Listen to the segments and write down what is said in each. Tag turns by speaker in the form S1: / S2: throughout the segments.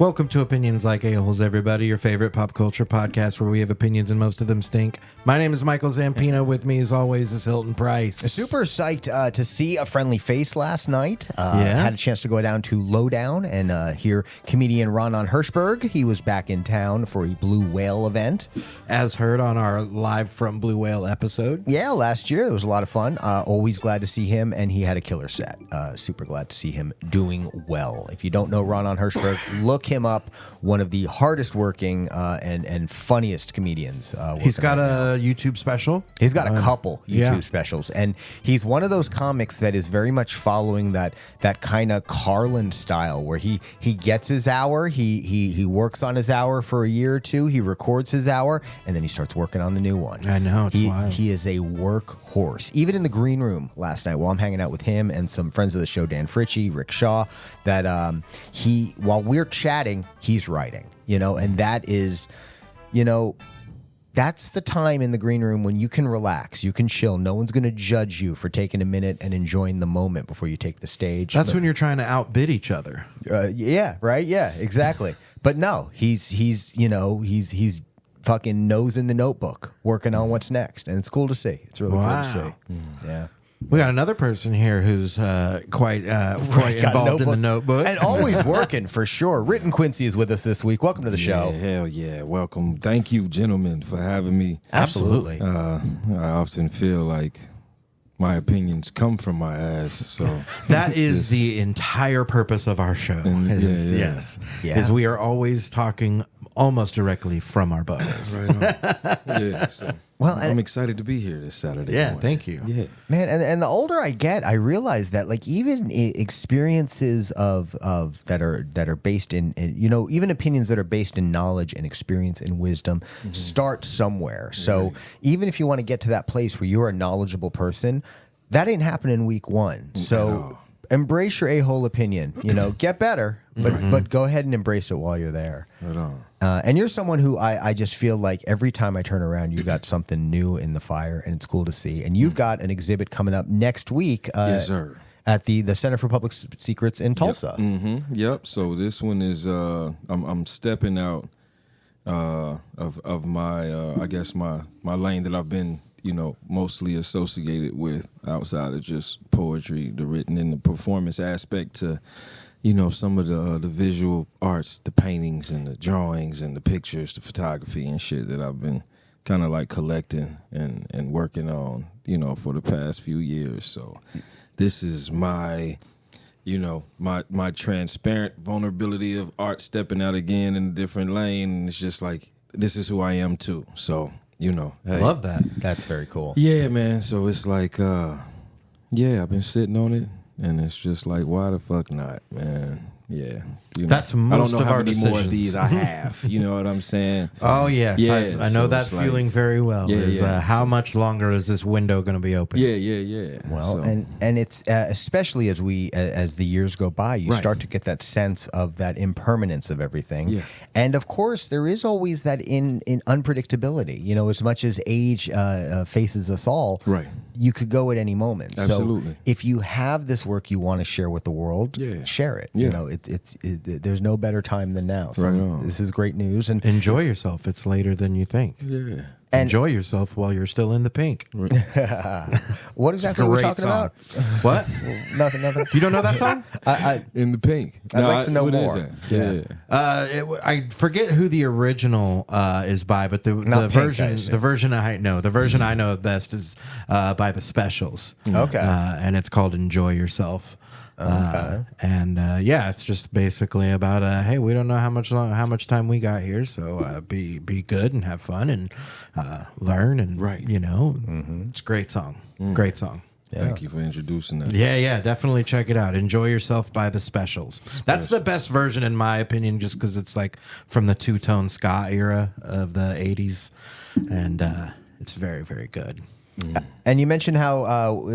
S1: Welcome to Opinions Like A-Holes, everybody, your favorite pop culture podcast where we have opinions and most of them stink. My name is Michael Zampino. With me, as always, is Hilton Price.
S2: Super psyched to see a friendly face last night. Had a chance to go down to Lowdown and hear comedian Ronan Hirschberg. He was back in town for a Blue Whale event.
S1: As heard on our Live from Blue Whale episode.
S2: Yeah, last year. It was a lot of fun. Always glad to see him, and he had a killer set. Super glad to see him doing well. If you don't know Ronan Hirschberg, look him up. One of the hardest working and funniest comedians.
S1: He's got
S2: right
S1: a YouTube special.
S2: He's got a couple YouTube specials, and he's one of those comics that is very much following that kind of Carlin style, where he gets his hour, he works on his hour for a year or two, he records his hour, and then he starts working on the new one.
S1: I know, it's wild.
S2: He is a workhorse. Even in the green room last night, while I'm hanging out with him and some friends of the show, Dan Fritchie, Rick Shaw, that while we're chatting, he's writing, and that is, that's the time in the green room when you can relax, you can chill. No one's going to judge you for taking a minute and enjoying the moment before you take the stage.
S1: That's when you're trying to outbid each other.
S2: Yeah, right. Yeah, exactly. But no, he's fucking nose in the notebook, working on what's next, and it's cool to see. It's really cool to see. Yeah.
S1: We got another person here who's quite involved in the notebook.
S2: And always working, for sure. Written Quincey is with us this week. Welcome to the show.
S3: Hell yeah. Welcome. Thank you, gentlemen, for having me.
S2: Absolutely.
S3: I often feel like my opinions come from my ass. So
S1: that is the entire purpose of our show. Yes. Is we are always talking almost directly from our buttholes.
S3: Right on. Yeah. So I'm excited to be here this Saturday.
S1: Yeah,
S3: morning.
S1: thank you.
S3: Yeah,
S2: man. And the older I get, I realize that like even experiences of that are based in even opinions that are based in knowledge and experience and wisdom start somewhere. So even if you want to get to that place where you're a knowledgeable person, that ain't happening week one. So embrace your a-hole opinion. Get better, but go ahead and embrace it while you're there.
S3: Right on.
S2: And you're someone who I just feel like every time I turn around, you got something new in the fire, and it's cool to see. And you've got an exhibit coming up next week.
S3: Yes, sir.
S2: At the Center for Public Secrets in Tulsa.
S3: Yep. So this one is I'm stepping out of my I guess my lane that I've been mostly associated with outside of just poetry, the written and the performance aspect to some of the visual arts, the paintings and the drawings and the pictures, the photography and shit that I've been kind of like collecting and working on, for the past few years. So this is my, my transparent vulnerability of art stepping out again in a different lane. And it's just like, this is who I am too. So, hey.
S1: Love that.
S2: That's very cool.
S3: Yeah, man. So it's like, I've been sitting on it. And it's just like, why the fuck not, man? Yeah.
S1: That's most
S3: I don't know
S1: of
S3: how
S1: our
S3: many
S1: decisions.
S3: more of these I have. You know what I'm saying?
S1: Oh, yes.
S3: Yeah,
S1: I know
S3: so
S1: that feeling very well. How much longer is this window going to be open?
S3: Yeah.
S2: Well, and it's especially as the years go by, you start to get that sense of that impermanence of everything.
S3: Yeah.
S2: And of course, there is always that in unpredictability. As much as age faces us all,
S3: right.
S2: You could go at any moment.
S3: Absolutely.
S2: So if you have this work you want to share with the world, share it.
S3: Yeah.
S2: There's no better time than now. So
S3: right on.
S2: This is great news. And
S1: enjoy yourself. It's later than you think.
S3: Yeah.
S1: Enjoy yourself while you're still in the pink.
S2: What exactly are we talking about?
S1: What?
S2: Nothing.
S1: You don't know that song?
S3: In the pink.
S2: I'd like to know
S3: what
S2: more.
S3: Is that? Yeah.
S1: I forget who the original is by, but the version I know best is by the Specials.
S2: Okay.
S1: And it's called "Enjoy Yourself."
S2: Okay.
S1: It's just basically about hey, we don't know how much time we got here, so be good and have fun and learn and it's a great song. Great song.
S3: Yeah. Thank you for introducing that.
S1: Yeah, definitely check it out. Enjoy Yourself by the Specials. That's the best version in my opinion, just because it's like from the two-tone ska era of the 80s, and it's very, very good.
S2: And you mentioned how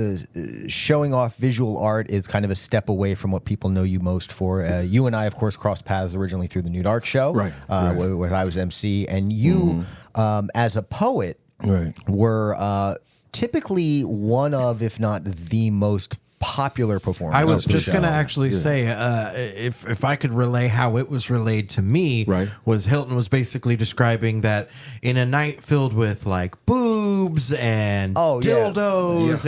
S2: showing off visual art is kind of a step away from what people know you most for. You and I, of course, crossed paths originally through the Nude Art Show,
S3: right.
S2: Where I was MC. And you, as a poet, were typically one of, if not the most popular performance.
S1: I was
S2: of the
S1: just
S2: show.
S1: going to actually say, if I could relay how it was relayed to me,
S3: Right.
S1: was Hilton was basically describing that in a night filled with like boobs and dildos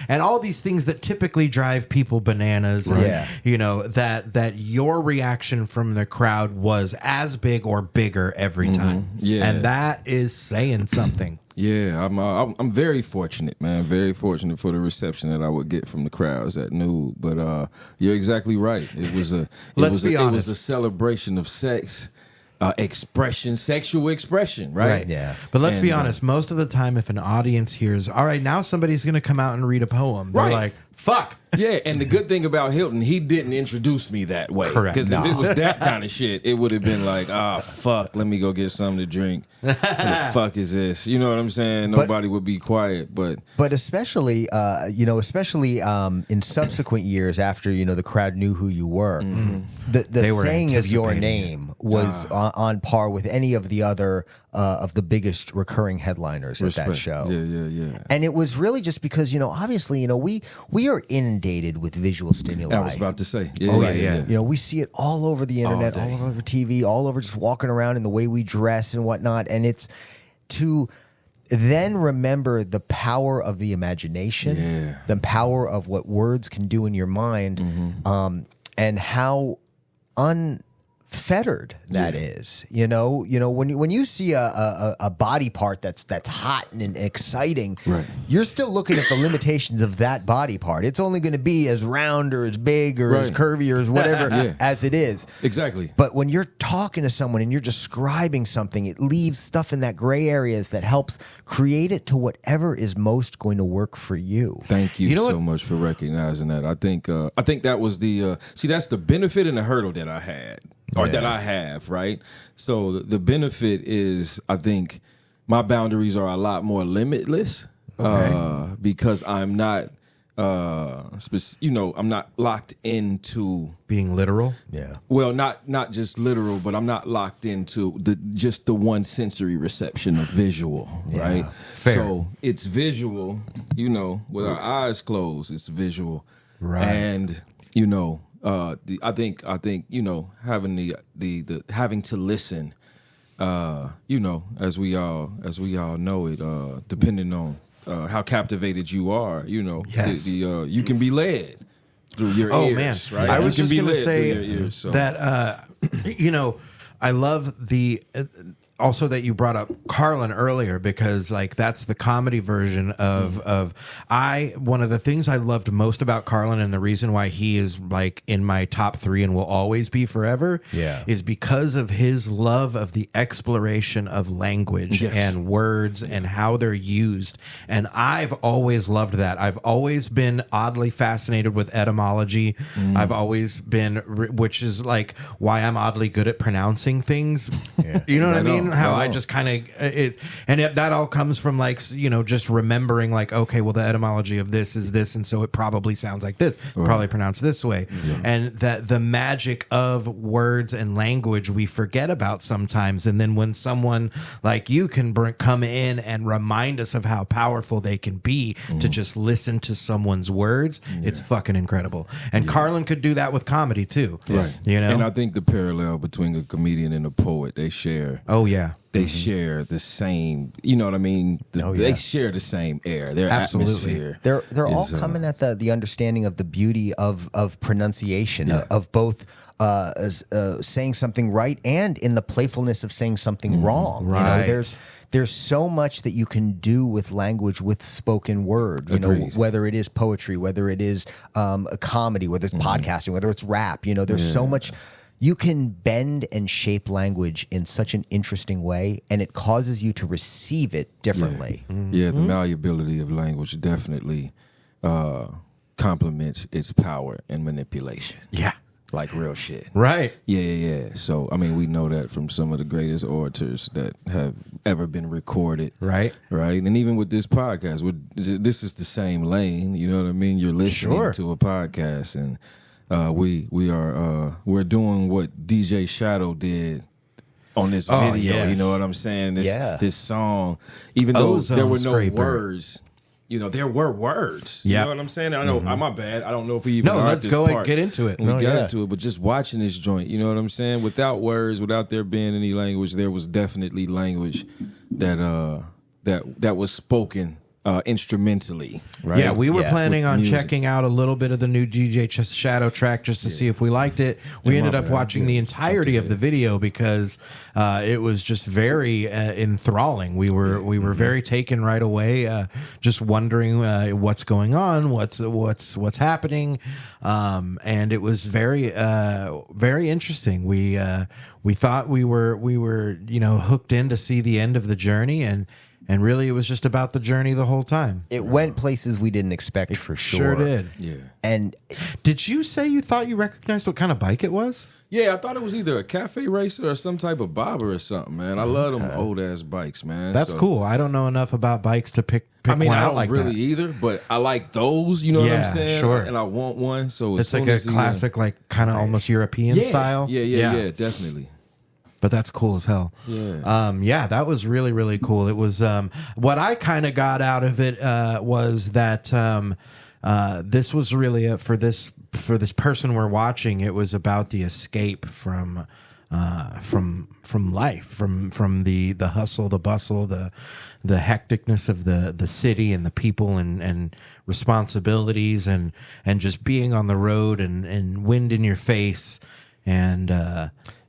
S1: and all these things that typically drive people bananas.
S2: Right.
S1: And,
S2: Yeah.
S1: you know, that your reaction from the crowd was as big or bigger every time.
S3: Yeah.
S1: And that is saying something.
S3: Yeah, I'm very fortunate, man. Very fortunate for the reception that I would get from the crowds at Nude. But you're exactly right. It was a
S1: Let's be
S3: it
S1: honest.
S3: was a celebration of sex, expression, sexual expression, right?
S2: Yeah.
S1: But let's be
S3: And,
S1: honest, most of the time if an audience hears, all right, now somebody's going to come out and read a poem, they're
S3: Right.
S1: like, fuck.
S3: Yeah, and the good thing about Hilton, he didn't introduce me that way.
S1: Correct.
S3: Because if it was that kind of shit, it would have been like, fuck, let me go get something to drink. What the fuck is this? You know what I'm saying? Nobody would be quiet. But
S2: especially, in subsequent years after, the crowd knew who you were, the
S1: They were
S2: saying of your
S1: anticipating
S2: name was on par with any of the other of the biggest recurring headliners at that show.
S3: Yeah.
S2: And it was really just because, obviously, we are inundated with visual stimuli.
S3: I was about to say.
S1: Yeah.
S2: We see it all over the internet,
S3: All day.
S2: all over TV, all over just walking around in the way we dress and whatnot. And it's to then remember the power of the imagination, the power of what words can do in your mind, and how unfettered that is. When you see a body part that's hot and exciting,
S3: Right.
S2: you're still looking at the limitations of that body part. It's only going to be as round or as big or as
S3: Right.
S2: curvy or as whatever
S3: Yeah.
S2: as it is.
S3: Exactly.
S2: But when you're talking to someone and you're describing something, it leaves stuff in that gray areas that helps create it to whatever is most going to work for you.
S3: Thank you,
S1: You know
S3: so
S1: what?
S3: much for recognizing that. I think that was the that's the benefit and the hurdle that I had or that I have, right? So the benefit is I think my boundaries are a lot more limitless because I'm not I'm not locked into
S1: Being literal.
S2: Yeah.
S3: well, not just literal, but I'm not locked into just the one sensory reception of visual, right?
S1: Fair.
S3: So it's visual, with our eyes closed, it's visual,
S1: Right.
S3: And I think having the having to listen, as we all know it, depending on how captivated you are,
S1: Yes.
S3: you can be led through your
S1: Oh
S3: ears,
S1: man,
S3: right?
S1: I was
S3: You
S1: just
S3: can be
S1: going to
S3: led through
S1: say
S3: your ears, so.
S1: that I love the also that you brought up Carlin earlier because like that's the comedy version of one of the things I loved most about Carlin and the reason why he is like in my top 3 and will always be forever is because of his love of the exploration of language and words and how they're used. And I've always loved that. I've always been oddly fascinated with etymology. I've always been, which is like why I'm oddly good at pronouncing things. You know what I mean? How I just kind of that all comes from like just remembering like okay, well the etymology of this is this, and so it probably sounds like this, probably pronounced this way, and that the magic of words and language we forget about sometimes, and then when someone like you can come in and remind us of how powerful they can be to just listen to someone's words, it's fucking incredible. And Carlin could do that with comedy too,
S3: Right.
S1: And
S3: I think the parallel between a comedian and a poet, they share.
S1: Oh yeah.
S3: They share the same, you know what I mean? They share the same air, their atmosphere.
S2: They're all coming at the understanding of the beauty of pronunciation, of both saying something right and in the playfulness of saying something wrong.
S1: Right.
S2: There's so much that you can do with language, with spoken word,
S3: Agreed.
S2: whether it is poetry, whether it is a comedy, whether it's podcasting, whether it's rap, there's so much. You can bend and shape language in such an interesting way, and it causes you to receive it differently.
S3: Yeah, the malleability of language definitely complements its power and manipulation.
S1: Yeah.
S3: Like real shit.
S1: Right.
S3: Yeah. So, I mean, we know that from some of the greatest orators that have ever been recorded.
S1: Right.
S3: And even with this podcast, this is the same lane. You know what I mean? You're listening to a podcast, and we're doing what DJ Shadow did on this video.
S1: Yes.
S3: You know what I'm saying? This song, even though there were no words you know, there were words.
S1: Yeah.
S3: You know what I'm saying? I know, my bad. I don't know if we even
S1: No,
S3: are
S1: let's
S3: at this
S1: go
S3: part.
S1: and get into it.
S3: We got into it, but just watching this joint, you know what I'm saying? Without words, without there being any language, there was definitely language that was spoken instrumentally, right?
S1: Yeah, we were planning
S3: With
S1: on
S3: music.
S1: checking out a little bit of the new DJ Shadow track just to see if we liked it. We ended up watching the entirety of the video because it was just very enthralling. We were very taken right away, just wondering what's going on, what's happening, and it was very very interesting. We thought we were hooked in to see the end of the journey, and really, it was just about the journey the whole time.
S2: It went places we didn't expect for sure.
S1: Sure did.
S3: Yeah.
S2: And
S1: Did you say you thought you recognized what kind of bike it was?
S3: Yeah, I thought it was either a cafe racer or some type of bobber or something, man. I love them old ass bikes, man.
S1: That's cool. I don't know enough about bikes to pick
S3: I mean,
S1: one
S3: I
S1: out
S3: don't
S1: like
S3: really
S1: that.
S3: either, but I like those. You know what
S1: Yeah,
S3: I'm saying?
S1: sure.
S3: And I want one. So as
S1: It's like
S3: soon
S1: a
S3: as he,
S1: classic, like kind of almost European
S3: yeah,
S1: style.
S3: Yeah, definitely.
S1: But that's cool as hell.
S3: Yeah.
S1: That was really, really cool. It was what I kind of got out of it was that this was really for this person we're watching. It was about the escape from life, from the hustle, the bustle, the hecticness of the city and the people and responsibilities and just being on the road and wind in your face and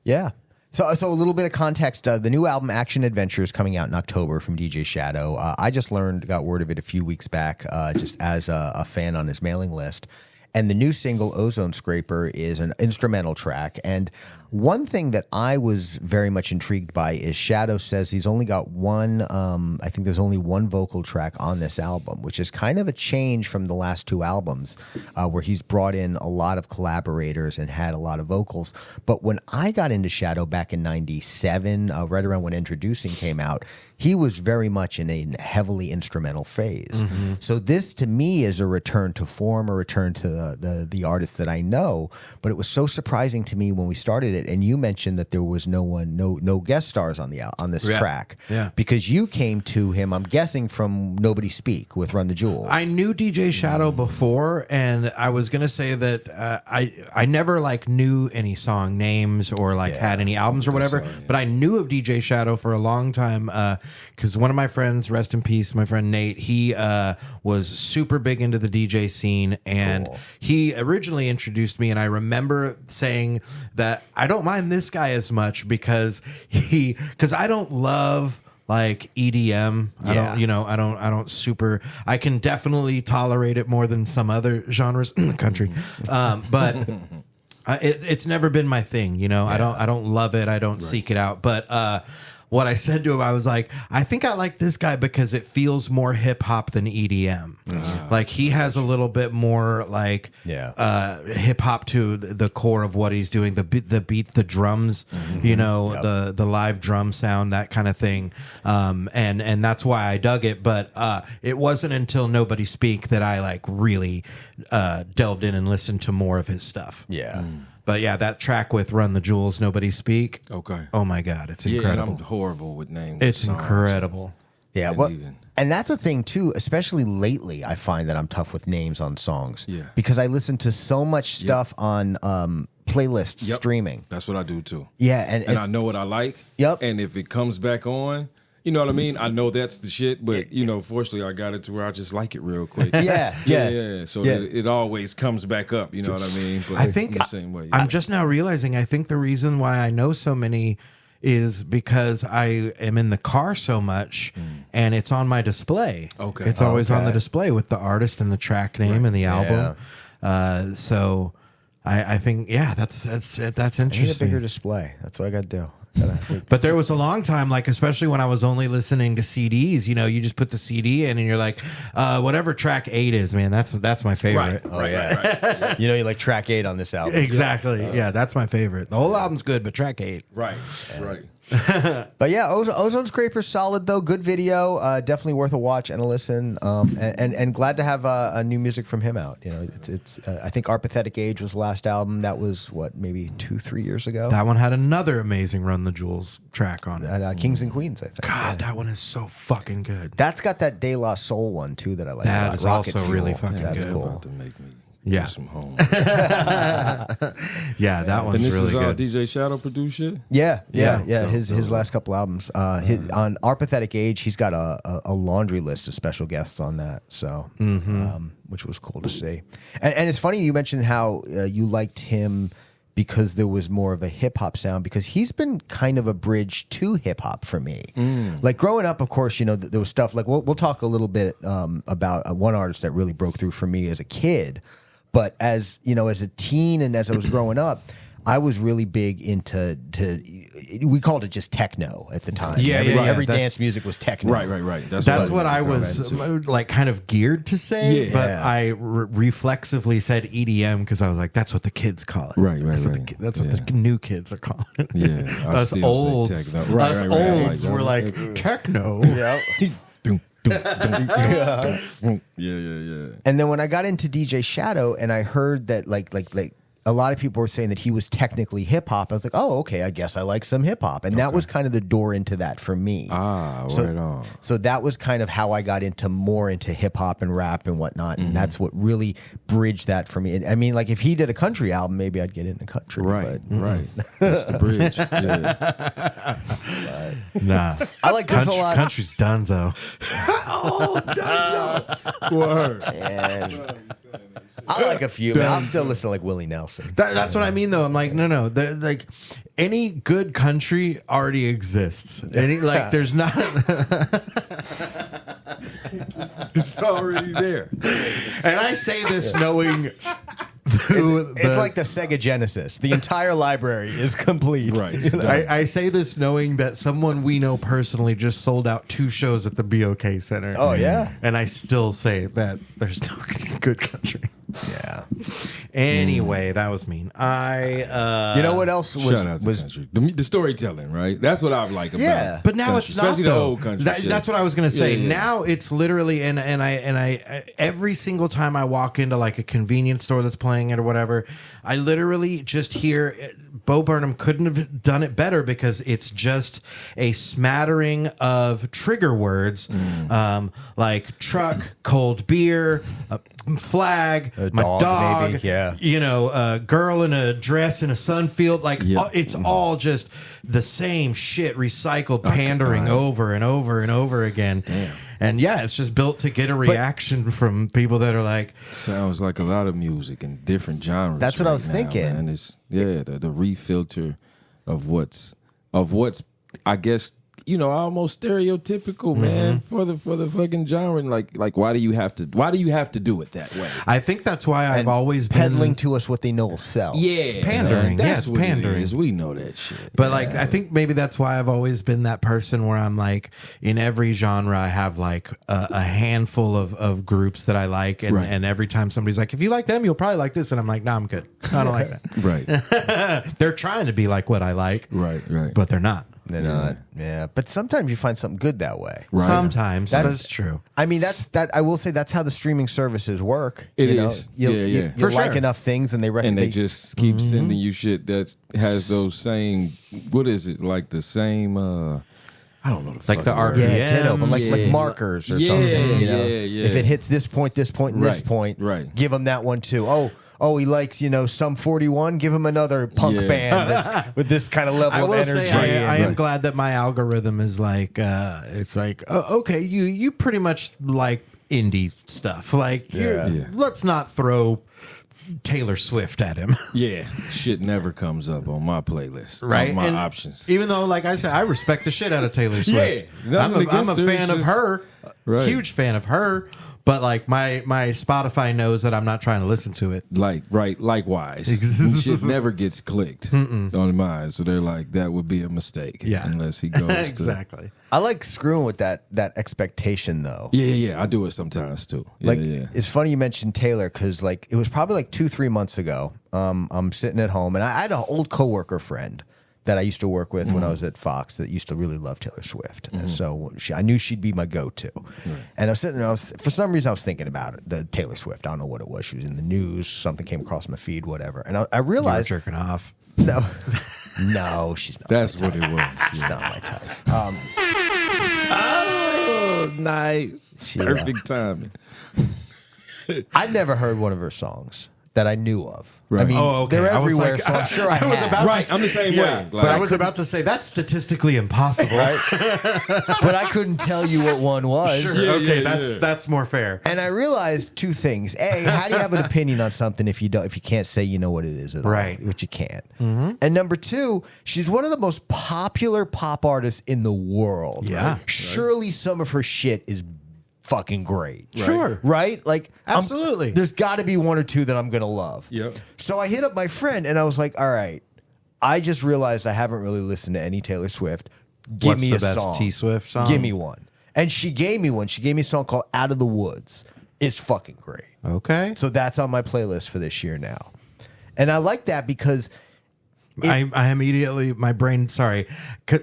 S2: yeah. So a little bit of context. The new album Action Adventure is coming out in October from DJ Shadow. I just got word of it a few weeks back just as a fan on his mailing list. And the new single, Ozone Scraper, is an instrumental track. And one thing that I was very much intrigued by is Shadow says he's only got one, I think there's only one vocal track on this album, which is kind of a change from the last two albums where he's brought in a lot of collaborators and had a lot of vocals. But when I got into Shadow back in 97, right around when Introducing came out, he was very much in a heavily instrumental phase.
S1: Mm-hmm.
S2: So this to me is a return to form, a return to the artist that I know. But it was so surprising to me when we started it, and you mentioned that there was no guest stars on this track.
S1: Yeah.
S2: Because you came to him, I'm guessing, from Nobody Speak with Run the Jewels.
S1: I knew DJ Shadow before, and I was gonna say that I never like knew any song names or like had any albums or whatever, but I knew of DJ Shadow for a long time because one of my friends, rest in peace, my friend Nate, he was super big into the DJ scene, and he originally introduced me, and I remember saying that I don't mind this guy as much because I don't love like EDM. I don't super. I can definitely tolerate it more than some other genres in the country, but it's never been my thing. I don't love it. I don't seek it out. But what I said to him, I was like, I think I like this guy because it feels more hip hop than EDM. Like he has a little bit more like hip hop to the core of what he's doing. The beat, the drums, the live drum sound, that kind of thing. And that's why I dug it. But it wasn't until Nobody Speak that I like really delved in and listened to more of his stuff.
S2: Yeah.
S1: But yeah, that track with Run the Jewels, Nobody Speak.
S3: Okay.
S1: Oh my God, it's
S3: Yeah,
S1: incredible.
S3: and I'm horrible with names.
S1: It's
S3: of songs.
S1: incredible.
S2: Yeah, and that's a thing too, especially lately. I find that I'm tough with names on songs.
S3: Yeah.
S2: Because I listen to so much stuff on playlists streaming.
S3: That's what I do too.
S2: Yeah, and
S3: I know what I like.
S2: Yep.
S3: And if it comes back on, you know what I mean? I know that's the shit, but fortunately I got it to where I just like it real quick.
S2: Yeah.
S3: So it always comes back up, you know what I mean? But
S1: I think
S3: in the same way.
S1: I'm just now realizing I think the reason why I know so many is because I am in the car so much and it's on my display.
S3: Okay.
S1: It's always on the display with the artist and the track name and the album. So I think, that's
S2: I need a
S1: interesting.
S2: bigger display. That's what I got to do.
S1: But there was a long time, like especially when I was only listening to CDs, you just put the CD in and you're like, whatever track 8 is, man, that's my favorite.
S3: Right.
S2: You like track 8 on this album.
S1: Exactly. Yeah, that's my favorite. The whole album's good, but track 8.
S3: Right.
S2: But yeah, Ozone Scraper's solid though. Good video, definitely worth a watch and a listen. And glad to have new music from him out. You know, it's I think Our Pathetic Age was the last album. That was what, maybe 2-3 years ago.
S1: That one had another amazing Run the Jewels track on it.
S2: Kings and Queens, I think.
S1: God, that one is so fucking good.
S2: That's got that De La Soul one too that I like.
S1: That
S2: a lot.
S1: is
S2: Rocket
S1: also
S2: Fuel.
S1: really fucking
S2: That's
S1: good.
S2: cool.
S3: About to make me
S1: Yeah.
S3: do some home.
S1: Yeah, that one's
S3: And this
S1: really
S3: is all
S1: good.
S3: DJ Shadow produced shit?
S2: Yeah.
S3: Dope,
S2: His last couple albums. On Our Pathetic Age, he's got a laundry list of special guests on that. So, which was cool to see. And it's funny you mentioned how you liked him because there was more of a hip hop sound, because he's been kind of a bridge to hip hop for me. Like growing up, of course, you know, there was stuff like we'll talk a little bit about one artist that really broke through for me as a kid. But as you know, as a teen and as I was growing up, I was really big into we called it just techno at the time.
S1: Yeah,
S2: every
S1: that's-
S2: dance music was techno.
S3: Right.
S1: That's what I was like kind of geared to say,
S3: Yeah.
S1: but I reflexively said EDM because I was like, that's what the kids call it.
S3: Right.
S1: That's what the new kids are calling it.
S3: Yeah, I
S1: us
S3: still say
S1: olds,
S3: techno. Right,
S1: us
S3: right, right.
S1: olds were like techno.
S2: Yeah.
S3: Yeah.
S2: And then when I got into DJ Shadow and I heard that like a lot of people were saying that he was technically hip hop, I was like, oh, okay, I guess I like some hip hop. And that was kind of the door into that for me.
S3: Right on.
S2: So that was kind of how I got more into hip hop and rap and whatnot. And that's what really bridged that for me. And, I mean, like if he did a country album, maybe I'd get into country.
S3: Right.
S2: But,
S3: That's the bridge. Yeah.
S1: Nah,
S2: I like this a lot.
S1: Country's donezo.
S3: Word.
S2: And I like a few, but I'll still listen to like Willie Nelson.
S1: That's what I mean, though. I'm like, no. Like any good country already exists. Like, there's not.
S3: It's already there.
S1: And I say this knowing.
S2: It's like the Sega Genesis. The entire library is complete.
S3: Right.
S2: You know?
S1: I say this knowing that someone we know personally just sold out 2 shows at the BOK Center.
S2: Oh, yeah?
S1: And I still say that there's no good country.
S2: Yeah.
S1: Anyway, that was mean.
S2: You know what else
S3: Shout out to country. The storytelling, right? That's what I like about.
S2: Yeah.
S1: But now
S3: country,
S1: it's not,
S3: especially the
S1: though.
S3: old country. shit.
S1: That's what I was gonna say.
S3: Yeah.
S1: Now it's literally, and I every single time I walk into like a convenience store that's playing it or whatever, I literally just hear Bo Burnham couldn't have done it better because it's just a smattering of trigger words, like truck, cold beer, flag, my
S2: dog,
S1: dog,
S2: maybe. Yeah.
S1: you know, a girl in a dress in a sunfield, like
S3: Yeah.
S1: it's all just the same shit recycled, pandering
S3: God.
S1: over and over and over again.
S3: Damn.
S1: And yeah, it's just built to get a reaction from people that are like,
S3: Sounds like a lot of music in different genres.
S2: That's what I was
S3: now,
S2: thinking.
S3: Man. It's the refilter of what's I guess, you know, almost stereotypical, man, for the fucking genre. Like why do you have to do it that way?
S1: I think that's why I've always been
S2: peddling to us what they know will sell.
S3: Yeah,
S1: It's pandering.
S3: man, that's
S1: Yeah, it's
S3: what
S1: pandering.
S3: It is. We know that shit.
S1: But like, I think maybe that's why I've always been that person where I'm like, in every genre, I have like a handful of groups that I like, and,
S3: Right.
S1: and every time somebody's like, if you like them, you'll probably like this, and I'm like, no, I'm good. I don't like that.
S3: Right,
S1: They're trying to be like what I like,
S3: right.
S1: but they're not.
S2: They're not. Yeah. But sometimes you find something good that way.
S3: Right.
S1: Sometimes that's true.
S2: I mean, I will say that's how the streaming services work.
S3: It
S2: you
S3: is.
S2: Know?
S3: Yeah.
S2: You
S1: For
S2: like
S1: sure.
S2: enough things, and they
S3: And
S2: recommend.
S3: they just keep sending you shit that has those same. What is it like? The same. I don't know.
S1: Like the
S3: fucking word.
S1: RPM.
S2: yeah, ditto, but like
S3: Yeah.
S2: markers or
S3: Yeah,
S2: something. You know,
S3: yeah.
S2: if it hits this point, and this
S3: Right,
S2: point,
S3: right.
S2: give him that one too. Oh, he likes some 41. Give him another punk
S3: Yeah.
S2: band that's, with this kind of level
S1: I
S2: of
S1: will
S2: energy.
S1: say I am
S3: Right.
S1: glad that my algorithm is like it's like okay, you pretty much like indie stuff. Like
S3: Yeah.
S1: let's not throw Taylor Swift at him.
S3: Yeah, shit never comes up on my playlist.
S1: Right,
S3: On my
S1: and
S3: options.
S1: Even though, like I said, I respect the shit out of Taylor Swift.
S3: Yeah,
S1: I'm
S3: nothing
S1: a
S3: against her,
S1: fan
S3: it's
S1: of
S3: just-
S1: her,
S3: Right.
S1: huge fan of her. But like my Spotify knows that I'm not trying to listen to it.
S3: Likewise. Shit never gets clicked on mine, so they're like, that would be a mistake.
S1: Yeah.
S3: Unless he goes
S1: Exactly.
S2: I like screwing with that expectation though.
S3: to. Yeah. I do it sometimes too. Yeah,
S2: Like
S3: yeah.
S2: it's funny you mentioned Taylor because it was probably like 2-3 months ago. I'm sitting at home and I had an old coworker friend that I used to work with when I was at Fox that used to really love Taylor Swift. And so I knew she'd be my go-to. And I was sitting there, for some reason I was thinking about it, the Taylor Swift. I don't know what it was. She was in the news. Something came across my feed, whatever. And I realized...
S1: You were jerking off.
S2: No. No, she's not.
S3: That's
S2: my
S3: what
S2: type.
S3: it was.
S2: She's not my type.
S3: Oh, nice. Perfect timing.
S2: I'd never heard one of her songs that I knew of.
S3: Right.
S2: I mean,
S1: Oh, okay.
S2: they're
S1: I was
S2: everywhere,
S1: like-
S2: so I'm sure I
S1: I was
S2: have.
S1: about to
S3: Right, I'm the same
S1: Yeah,
S3: way.
S1: but I was about to say that's statistically impossible.
S2: Right? But I couldn't tell you what one was.
S1: Sure.
S3: Yeah,
S1: Okay,
S3: yeah.
S1: that's more fair.
S2: And I realized two things. A, how do you have an opinion on something if you can't say you know what it is at all?
S1: Right.
S2: Which you can't. And number two, she's one of the most popular pop artists in the world.
S1: Yeah.
S2: Surely some of her shit is fucking great.
S1: Sure.
S2: Right? Like
S1: Absolutely.
S2: there's got to be one or two that I'm going to love.
S3: Yep.
S2: So I hit up my friend and I was like, all right, I just realized I haven't really listened to any Taylor Swift. Give
S1: What's
S2: me
S1: the
S2: a
S1: best
S2: song.
S1: T-Swift song?
S2: Give me one. And she gave me one. She gave me a song called Out of the Woods. It's fucking great.
S1: Okay.
S2: So that's on my playlist for this year now. And I like that because
S1: I immediately, my brain, sorry,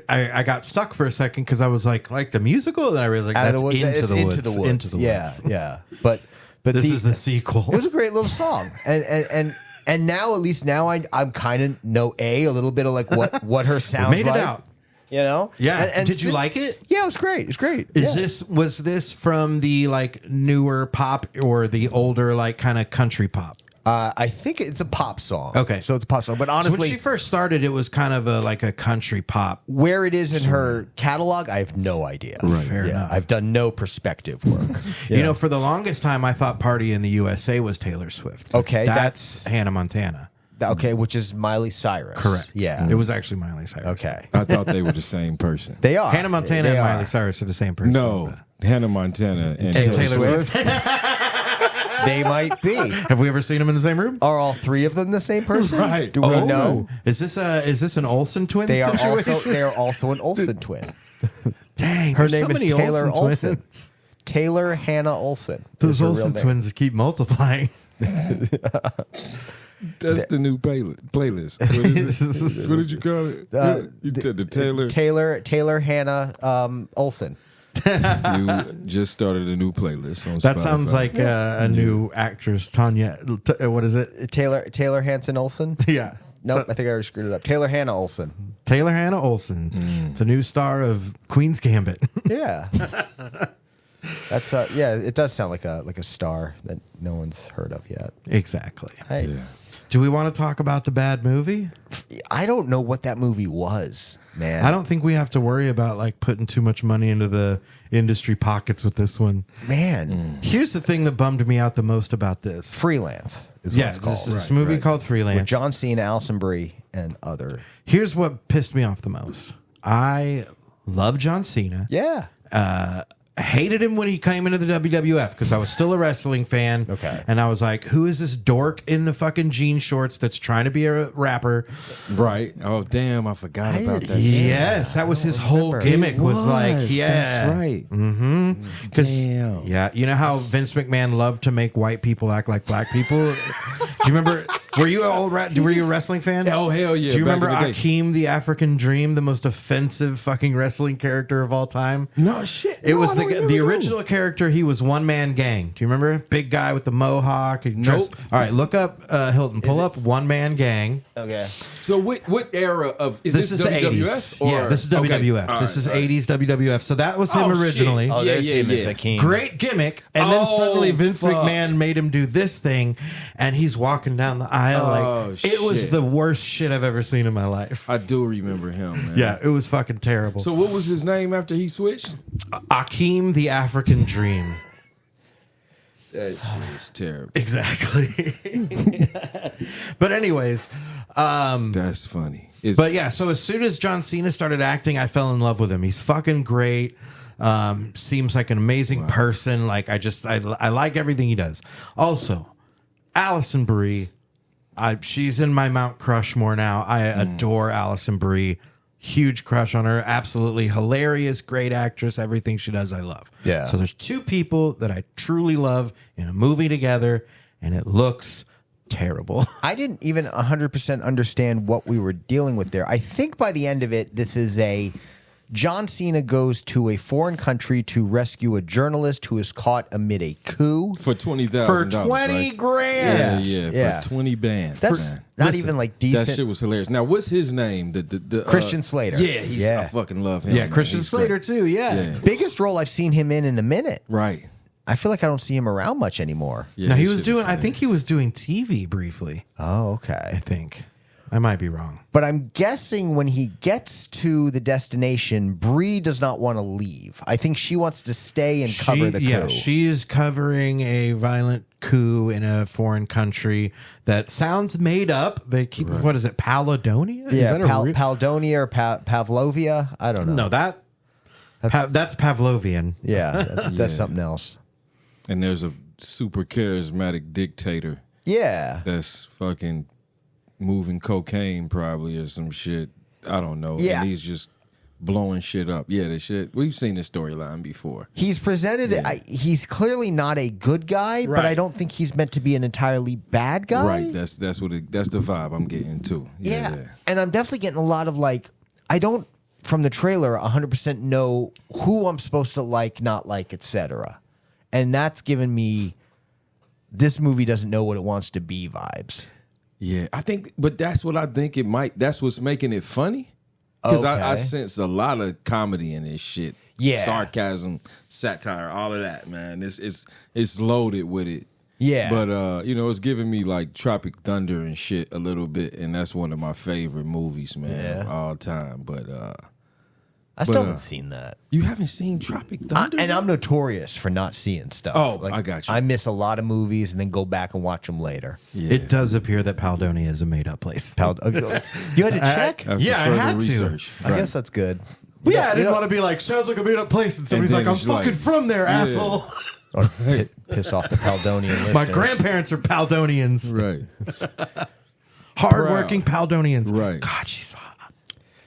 S1: I got stuck for a second because I was like the musical, and I realized
S2: Out of
S1: that's
S2: the Woods, it's
S1: into the woods. Into the
S2: yeah,
S1: woods.
S2: yeah. But
S1: This is the sequel.
S2: It was a great little song. And now, at least now, I'm kind of know a little bit of like what her sounds
S1: made it
S2: like.
S1: out.
S2: You know?
S1: Yeah.
S2: And
S1: Did you like it?
S2: Yeah, it was great. It's great.
S1: Was this from the like newer pop or the older like kind of country pop?
S2: I think it's a pop song.
S1: Okay.
S2: So it's a pop song. But
S1: So
S2: honestly,
S1: when she first started, it was kind of like a country pop.
S2: where it is in her catalog, I have no idea.
S3: Right.
S1: Fair enough.
S2: I've done no perspective work.
S1: You know, for the longest time, I thought "Party in the USA" was Taylor Swift.
S2: Okay,
S1: that's Hannah Montana.
S2: Okay, which is Miley Cyrus.
S1: Correct.
S2: Yeah.
S1: It was actually Miley Cyrus.
S2: Okay.
S3: I thought they were the same person.
S2: They are.
S1: Hannah Montana
S2: They
S1: and
S2: are.
S1: Miley Cyrus are the same person.
S3: No, Hannah Montana and
S2: Taylor
S3: Taylor
S2: Swift.
S3: Swift.
S2: They might be.
S1: Have we ever seen them in the same room?
S2: Are all three of them the same person?
S3: Right.
S2: Do we know?
S1: Is this an Olsen twin
S2: They are
S1: situation?
S2: also an Olsen twin.
S1: Dang,
S2: Her
S1: there's
S2: name
S1: so
S2: is
S1: many
S2: Taylor Olsen.
S1: twins.
S2: Taylor Hannah Olsen.
S1: Those
S2: is her real
S1: Olsen
S2: name.
S1: twins keep multiplying.
S3: That's the new playlist. What, is it? What did you call it? You said the Taylor.
S2: Taylor Hannah Olsen.
S3: You just started a new playlist on
S1: That
S3: Spotify.
S1: sounds like a new actress, Tanya. What is it?
S2: Taylor Hanson Olsen.
S1: Yeah.
S2: Nope, I think I already screwed it up. Taylor Hannah Olsen.
S1: Taylor Hannah Olsen, the new star of Queen's Gambit.
S2: Yeah. That's yeah. It does sound like a star that no one's heard of yet.
S1: Exactly.
S3: Yeah.
S1: Do we want to talk about the bad movie?
S2: I don't know what that movie was, man.
S1: I don't think we have to worry about like putting too much money into the industry pockets with this one.
S2: Man,
S1: Here's the thing that bummed me out the most about this.
S2: Freelance is what
S1: Yeah,
S2: it's called.
S1: this movie called Freelance.
S2: With John Cena, Alison Brie, and other.
S1: Here's what pissed me off the most. I love John Cena.
S2: Yeah.
S1: Hated him when he came into the WWF because I was still a wrestling fan.
S2: Okay.
S1: And I was like, who is this dork in the fucking jean shorts that's trying to be a rapper?
S3: Right. Oh, damn. I forgot about that.
S1: Yes, that was his whole
S2: remember.
S1: gimmick was like, yeah.
S3: That's right. Damn.
S1: Yeah, you know how Vince McMahon loved to make white people act like black people? Do you remember? Were you were you a wrestling fan?
S3: Oh, hell yeah.
S1: Do you
S3: Back
S1: remember
S3: in the day.
S1: Akeem the African Dream, the most offensive fucking wrestling character of all time?
S3: No shit.
S1: It
S3: No,
S1: was
S3: I don't
S1: the
S3: remember.
S1: original character. He was one man gang. Do you remember? Big guy with the mohawk. He dressed-
S3: Nope.
S1: All right, look up Hilton. Pull up one man gang.
S2: Okay.
S3: So what era of is
S1: This
S3: this,
S1: is the
S3: WWF?
S1: 80s.
S3: Or?
S1: Yeah, this is
S3: Okay.
S1: WWF.
S3: All
S1: This
S3: right,
S1: is
S3: all right.
S1: 80s WWF. So that was him
S3: Oh, shit.
S1: originally.
S2: Oh,
S3: Yeah,
S2: there's
S3: yeah,
S2: him as
S3: yeah.
S2: Akeem.
S1: Great gimmick. And then
S3: Oh,
S1: suddenly Vince
S3: fuck.
S1: McMahon made him do this thing, and he's walking down the aisle.
S3: Oh,
S1: like it was
S3: shit.
S1: the worst shit I've ever seen in my life.
S3: I do remember him, man.
S1: Yeah, it was fucking terrible.
S3: So what was his name after he switched?
S1: Akeem the African Dream.
S3: That shit is terrible.
S1: Exactly. But anyways,
S3: That's funny. It's,
S1: but yeah, so as soon as John Cena started acting, I fell in love with him. He's fucking great. Seems like an amazing person. Like I like everything he does. Also, Alison Brie, she's in my Mount Crushmore now. I adore Alison Brie. Huge crush on her. Absolutely hilarious, great actress. Everything she does, I love.
S2: Yeah.
S1: So there's two people that I truly love in a movie together, and it looks terrible.
S2: I didn't even 100% understand what we were dealing with there. I think by the end of it, this is a John Cena goes to a foreign country to rescue a journalist who is caught amid a coup
S3: for $20,000
S1: for 20 grand.
S3: Yeah, for 20 bands.
S2: That's
S3: man.
S2: not even like decent.
S3: That shit was hilarious. Now, what's his name? The
S2: Christian Slater.
S3: Yeah, I fucking love him.
S1: Yeah,
S3: man.
S1: Christian
S3: He's
S1: Slater
S3: great.
S1: too. Yeah.
S2: Biggest role I've seen him in a minute.
S3: Right.
S2: I feel like I don't see him around much anymore.
S3: Yeah,
S1: Now he
S3: his
S1: was
S3: shit
S1: doing.
S3: is
S1: I think he was doing TV briefly.
S2: Oh,
S1: I
S2: okay.
S1: think. I might be wrong.
S2: But I'm guessing when he gets to the destination, Bree does not want to leave. I think she wants to stay and cover the coup.
S1: Yeah, she is covering a violent coup in a foreign country that sounds made up. They keep what is it? Paladonia?
S2: Yeah,
S1: is that a real-
S2: Paldonia or Pavlovia. I don't know.
S1: No, that's Pavlovian.
S2: Yeah, that's something else.
S3: And there's a super charismatic dictator
S2: Yeah.
S3: that's fucking moving cocaine probably or some shit. I don't know.
S2: Yeah.
S3: And he's just blowing shit up. Yeah, the shit. We've seen this storyline before.
S2: He's presented. He's clearly not a good guy, but
S1: Right.
S2: I don't think he's meant to be an entirely bad guy.
S3: Right. That's the vibe I'm getting too.
S2: Yeah. And I'm definitely getting a lot of like, I don't, from the trailer, 100% know who I'm supposed to like, not like, etc. And that's given me, this movie doesn't know what it wants to be vibes.
S3: Yeah, I think, but that's what I think it might. That's what's making it funny. Because I
S2: Okay.
S3: sense a lot of comedy in this shit.
S2: Yeah.
S3: Sarcasm, satire, all of that, man. It's loaded with it.
S2: Yeah.
S3: But it's giving me like Tropic Thunder and shit a little bit, and that's one of my favorite movies, man, of all time. But
S2: I still haven't seen that.
S3: you haven't seen Tropic Thunder?
S2: And I'm notorious for not seeing stuff.
S3: Oh, I got you.
S2: I miss a lot of movies and then go back and watch them later.
S3: Yeah.
S1: It does appear that Paledonia is a made-up place.
S2: You had to check?
S3: After
S1: Yeah, I
S3: further
S1: had to.
S3: research.
S2: I guess that's good.
S1: Yeah, I didn't want to be like, sounds like a made-up place, and somebody's
S3: then
S1: like, I'm
S3: it's
S1: fucking
S3: like-
S1: from there, asshole.
S2: Or piss off the Paldonian listeners.
S1: My grandparents are Paldonians.
S3: Right.
S1: Hardworking Paldonians.
S3: Right.
S1: God, she's hot.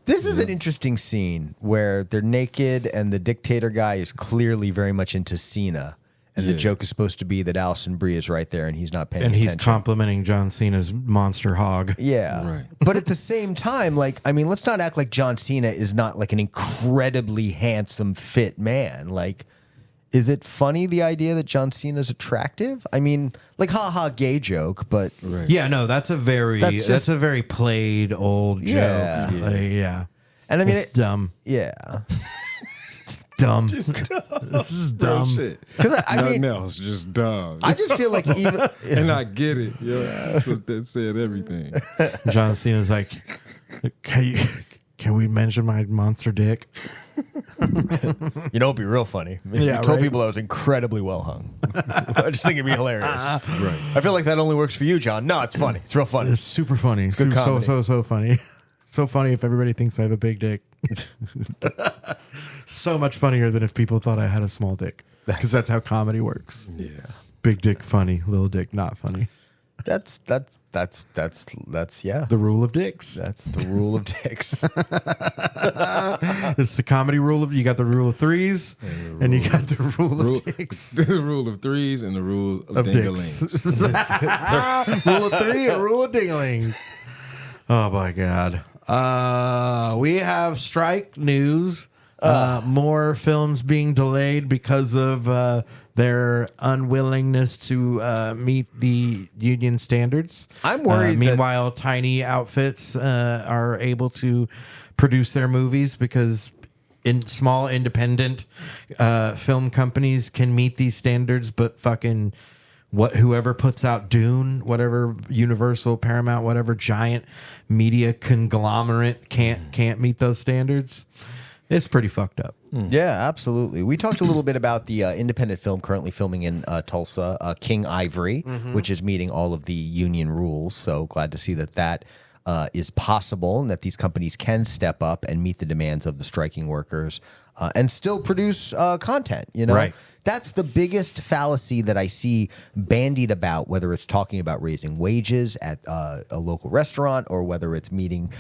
S2: This is an interesting scene where they're naked and the dictator guy is clearly very much into Cena. And the
S3: Yeah.
S2: joke is supposed to be that Alison Brie is right there and he's not paying
S1: And he's
S2: attention.
S1: complimenting John Cena's monster hog.
S2: Yeah.
S3: Right.
S2: But at the same time, like, I mean, let's not act like John Cena is not like an incredibly handsome, fit man. Like, is it funny, the idea that John Cena's attractive? I mean, like, haha, gay joke, but
S3: Right.
S1: Yeah, no, that's a very
S2: That's just-
S1: that's a very played old
S2: Yeah.
S1: joke. Yeah.
S2: and I mean,
S1: It's dumb.
S2: yeah.
S1: Dumb. This is
S3: Real
S1: dumb.
S3: shit.
S2: 'Cause I
S3: Nothing
S2: mean,
S3: else, just dumb.
S2: I just feel like even
S3: and I get it. Yo, that's what that said everything.
S1: John Cena's like, can we mention my monster dick?
S2: you know, it'd be real funny.
S1: Yeah,
S2: You told
S1: right?
S2: people I was incredibly well hung. I just think it'd be hilarious.
S3: Right.
S2: I feel like that only works for you, John. No, it's funny. It's real funny.
S1: It's super funny.
S2: good
S1: So
S2: comedy.
S1: so funny. So funny if everybody thinks I have a big dick. So much funnier than if people thought I had a small dick. Because that's how comedy works.
S3: Yeah.
S1: Big dick funny, little dick not funny.
S2: That's yeah.
S1: The rule of dicks.
S2: That's the rule of dicks.
S1: It's the comedy rule of, you got the rule of threes and you got the rule of dicks.
S3: The rule of threes and the rule of,
S1: Of
S3: dingalings.
S1: dicks. Rule of three and rule of dinglings. Oh my God. We have strike news. More films being delayed because of their unwillingness to meet the union standards.
S2: I'm worried that-
S1: Meanwhile, tiny outfits are able to produce their movies because in small independent film companies can meet these standards, but fucking whoever puts out Dune, whatever Universal, Paramount, whatever giant media conglomerate can't meet those standards. It's pretty fucked up.
S2: Yeah, absolutely. We talked a little bit about the independent film currently filming in Tulsa, King Ivory, which is meeting all of the union rules. So glad to see that is possible and that these companies can step up and meet the demands of the striking workers. and still produce content. You know,
S1: Right.
S2: That's the biggest fallacy that I see bandied about, whether it's talking about raising wages at a local restaurant or whether it's meeting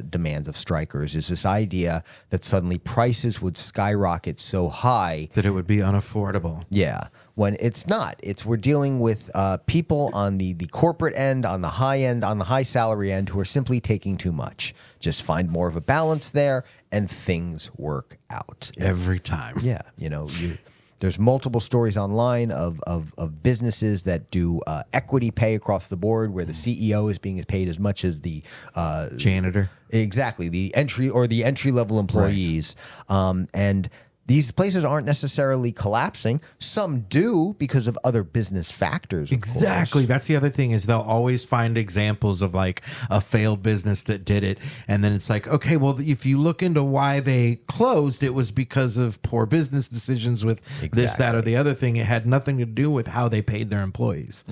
S2: demands of strikers, is this idea that suddenly prices would skyrocket so high
S1: That it would be unaffordable.
S2: yeah, when it's not. We're dealing with people on the corporate end, on the high end, on the high salary end, who are simply taking too much. Just find more of a balance there, and things work out.
S1: Every time.
S2: Yeah, there's multiple stories online of businesses that do equity pay across the board, where the CEO is being paid as much as the
S1: Janitor.
S2: exactly the entry level employees, and these places aren't necessarily collapsing. Some do because of other business factors. Of
S1: Exactly.
S2: course.
S1: That's the other thing is they'll always find examples of like a failed business that did it. And then it's like, okay, well, if you look into why they closed, it was because of poor business decisions with this, that, or the other thing. It had nothing to do with how they paid their employees.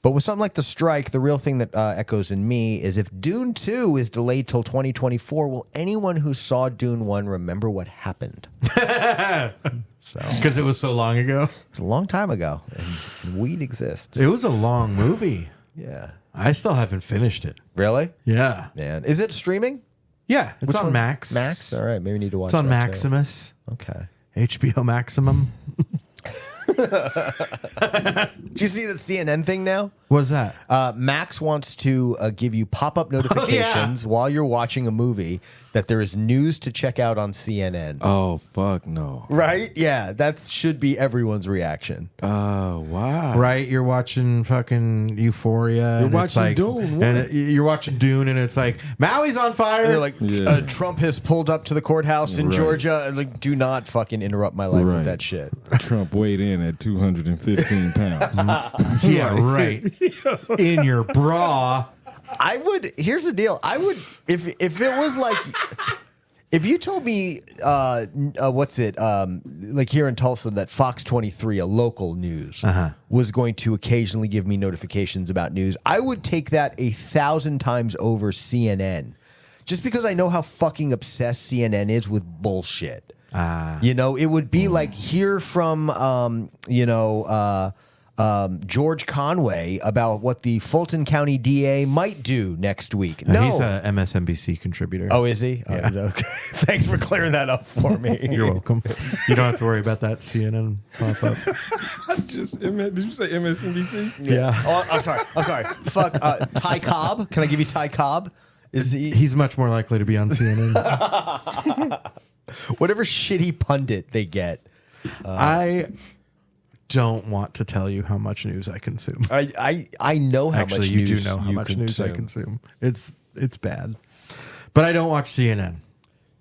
S2: But with something like the strike, the real thing that echoes in me is if Dune 2 is delayed till 2024, will anyone who saw Dune 1 remember what happened? So
S1: Because it was so long ago.
S2: it's a long time ago, and weed exists.
S1: It was a long movie.
S2: Yeah.
S1: I still haven't finished it.
S2: Really?
S1: Yeah.
S2: Man. Is it streaming?
S1: Yeah. It's
S2: Which
S1: on
S2: one?
S1: Max.
S2: Max? All right. Maybe we need to watch
S1: It's on
S2: that too.
S1: Maximus.
S2: Okay.
S1: HBO Maximum.
S2: Do you see the CNN thing now?
S1: What's that?
S2: Max wants to give you pop-up notifications while you're watching a movie that there is news to check out on CNN.
S3: Oh fuck no!
S2: Right? Yeah, that should be everyone's reaction.
S3: Wow.
S1: Right, you're watching fucking Euphoria.
S3: You're
S1: and it's
S3: watching
S1: like,
S3: Dune,
S1: and
S3: what?
S1: you're watching Dune, and it's like Maui's on fire.
S2: And they're like,
S3: Yeah.
S2: Trump has pulled up to the courthouse in
S3: Right.
S2: Georgia. And like, do not fucking interrupt my life with
S3: Right.
S2: that shit.
S3: Trump weighed in at 215 pounds.
S1: yeah, right. In your bra.
S2: I would. Here's the deal. I would if it was like. If you told me, what's it, like here in Tulsa, that Fox 23, a local news, was going to occasionally give me notifications about news, I would take that 1,000 times over CNN. Just because I know how fucking obsessed CNN is with bullshit. It would be like hear from, George Conway about what the Fulton County DA might do next week. No.
S1: He's a MSNBC contributor.
S2: Oh, is he? Yeah. Oh, okay. Thanks for clearing that up for me.
S1: You're welcome. You don't have to worry about that CNN pop up.
S3: Did you say MSNBC?
S1: Yeah.
S2: Oh, I'm sorry. Fuck. Ty Cobb. Can I give you Ty Cobb? Is he?
S1: He's much more likely to be on CNN.
S2: Whatever shitty pundit they get.
S1: I don't want to tell you how much news I consume.
S2: I know how
S1: Actually,
S2: much
S1: you
S2: news
S1: do know how
S2: you
S1: much news I
S2: consume.
S1: consume. It's bad. But I don't watch CNN.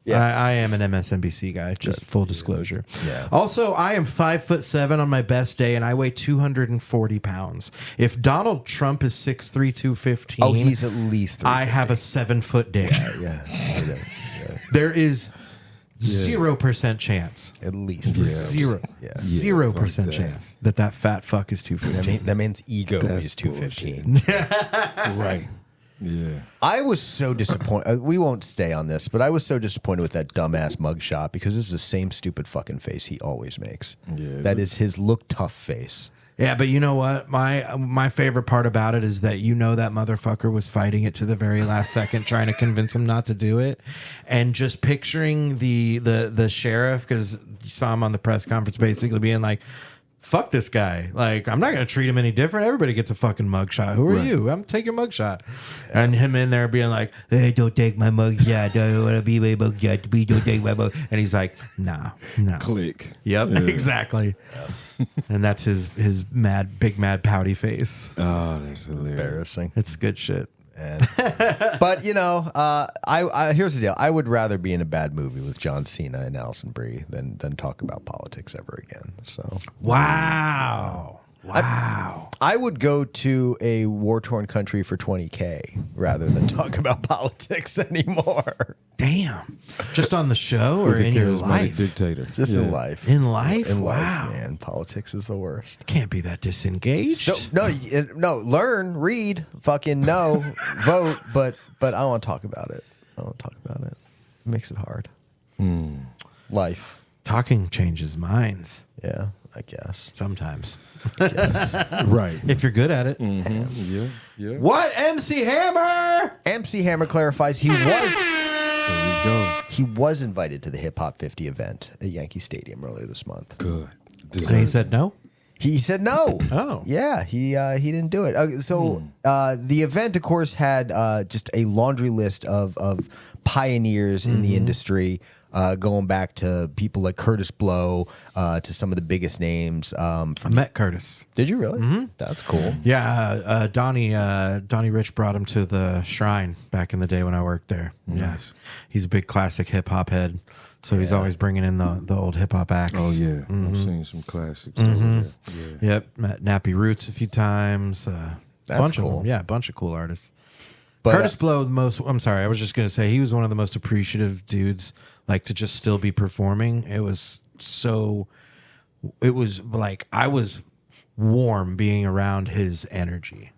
S2: Yeah.
S1: I am an MSNBC guy, just full disclosure.
S2: Yeah.
S1: Also, I am 5'7" on my best day, and I weigh 240 pounds. If Donald Trump is 6'3", 215,
S2: Oh, he's at least 3.
S1: I have a 7-foot dick.
S2: Yeah.
S1: There is 0% chance.
S2: At least
S1: Zero.
S2: Yeah.
S1: 0%
S3: fuck that.
S1: chance that fat fuck is 215.
S2: That man's ego
S3: That's
S2: is 215.
S3: Right. Yeah.
S2: I was so disappointed. We won't stay on this, but I was so disappointed with that dumbass mugshot because this is the same stupid fucking face he always makes.
S3: Yeah,
S2: That is his look tough face.
S1: Yeah, but you know what? My favorite part about it is that that motherfucker was fighting it to the very last second, trying to convince him not to do it, and just picturing the sheriff, because you saw him on the press conference basically being like, "Fuck this guy! Like, I'm not gonna treat him any different. Everybody gets a fucking mugshot. Who are you? I'm taking your mugshot." And him in there being like, "Hey, don't take my mugshot. Don't want to be my mugshot. Please don't take my mug." And he's like, "No."
S3: Click.
S1: Yep,
S3: Yeah.
S1: exactly. And that's his big mad pouty face.
S3: Oh, that's hilarious.
S2: Embarrassing.
S1: It's good shit.
S2: And, but I here's the deal. I would rather be in a bad movie with John Cena and Alison Brie than talk about politics ever again. So
S1: Wow.
S2: I would go to a war-torn country for $20K rather than talk about politics anymore.
S1: Damn. Just on the show or
S3: With a
S1: in your
S3: charismatic
S1: life?
S3: dictator.
S2: Just in life.
S1: In life?
S2: In
S1: Wow.
S2: life, man. Politics is the worst.
S1: Can't be that disengaged.
S2: No, learn, read, fucking know, vote, but I don't want to talk about it. It makes it hard. Life.
S1: Talking changes minds
S2: Yeah, I guess.
S1: sometimes.
S3: Right.
S1: If you're good at it.
S3: Yeah. Yeah.
S1: What? MC Hammer?
S2: MC Hammer clarifies
S3: There we go.
S2: he was invited to the Hip Hop 50 event at Yankee Stadium earlier this month.
S3: Good.
S1: And he said no?
S2: He said no.
S1: Oh.
S2: Yeah, he didn't do it. The event, of course, had just a laundry list of pioneers in the industry, going back to people like Curtis Blow, to some of the biggest names.
S1: I met Curtis.
S2: Did you really? That's cool.
S1: Yeah, Donnie Rich brought him to the Shrine back in the day when I worked there.
S3: Nice.
S1: Yeah. He's a big classic hip-hop head, so he's always bringing in the old hip-hop acts.
S3: Oh, yeah. I've seen some classics over there. Yeah.
S1: Yep, met Nappy Roots a few times. Bunch
S2: cool.
S1: of them. Yeah, a bunch of cool artists.
S2: But,
S1: Curtis Blow, I'm sorry, I was just going to say, he was one of the most appreciative dudes, like, to just still be performing. It was like, I was warm being around his energy.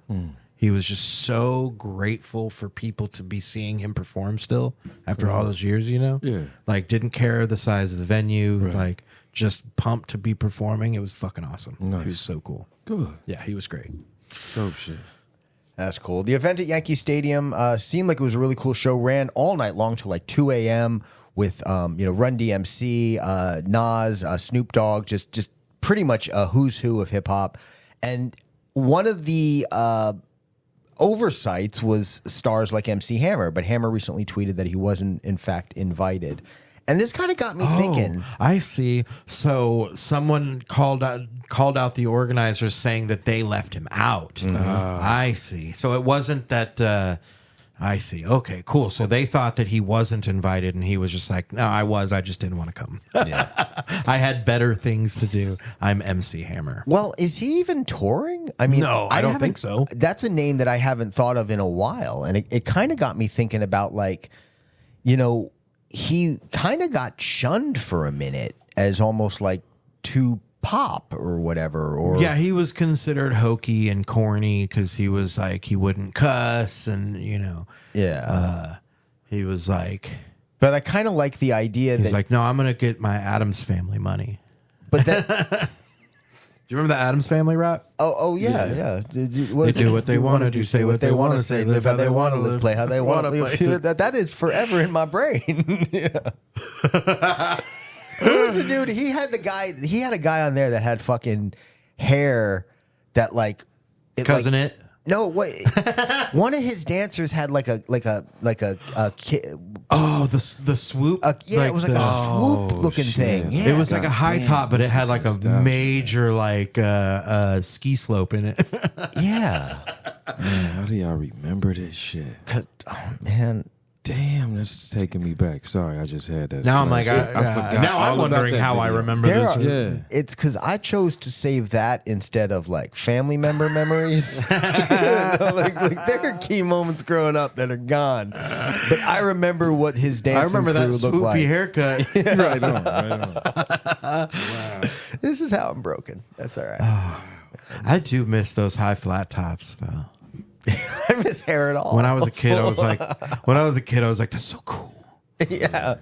S1: He was just so grateful for people to be seeing him perform still after all those years, you know?
S3: Yeah.
S1: Like, didn't care the size of the venue,
S3: Right.
S1: like, just pumped to be performing. It was fucking awesome.
S3: Nice.
S1: He was so cool.
S3: Good.
S1: Yeah, he was great.
S3: Dope shit.
S2: That's cool. The event at Yankee Stadium seemed like it was a really cool show. Ran all night long till like 2 a.m. with Run DMC, Nas, Snoop Dogg, just pretty much a who's who of hip hop. And one of the oversights was stars like MC Hammer, but Hammer recently tweeted that he wasn't in fact invited. And this kind of got me thinking.
S1: I see. So someone called out the organizers saying that they left him out. I see. So it wasn't that. I see. Okay, cool. So they thought that he wasn't invited, and he was just like, "No, I was. I just didn't want to come.
S2: Yeah.
S1: I had better things to do. I'm MC Hammer."
S2: Well, is he even touring? I mean,
S1: No, I don't
S2: haven't-
S1: think so.
S2: That's a name that I haven't thought of in a while. And it kind of got me thinking about, like, he kind of got shunned for a minute as almost like too pop or whatever. Or
S1: Yeah, he was considered hokey and corny because he was like, he wouldn't cuss, and
S2: yeah.
S1: he was like,
S2: But I kind of like the idea
S1: he's
S2: that.
S1: like, no, I'm gonna get my Addams Family money.
S2: But that.
S1: Do you remember the Addams Family rap?
S2: Oh yeah.
S1: They do what they want to do, say what they want to say, live how they want to live,
S2: play how they want to live. That is forever in my brain. Yeah. Who was the dude? He had a guy on there that had fucking hair that like
S1: Cousin
S2: like,
S1: It.
S2: No, wait. One of his dancers had like a
S1: Oh, the swoop.
S2: it was like a swoop looking
S3: shit.
S2: thing. Yeah.
S1: It was like a high
S3: damn,
S1: top, but it
S3: this
S1: had
S3: is
S1: like a
S3: nostalgia.
S1: major ski slope in it.
S2: yeah.
S3: Man, how do y'all remember this shit?
S2: Oh man.
S3: Damn, this is taking me back. Sorry, I just had that.
S1: Now I'm like,
S3: flash.
S1: I forgot. Now I'm
S3: all about
S1: wondering
S3: that
S1: how I
S3: video.
S1: remember
S2: There
S1: this.
S2: are-
S3: Yeah.
S2: It's because I chose to save that instead of like family member memories. like there are key moments growing up that are gone, but I remember what his
S1: I
S2: dancing
S1: remember that
S2: crew looked
S1: swoopy
S2: like.
S1: haircut.
S3: Right on, right on. Wow.
S2: This is how I'm broken. That's all right.
S1: I do miss those high flat tops though.
S2: I miss hair at all.
S1: When I was a kid, I was like, that's so cool.
S2: yeah.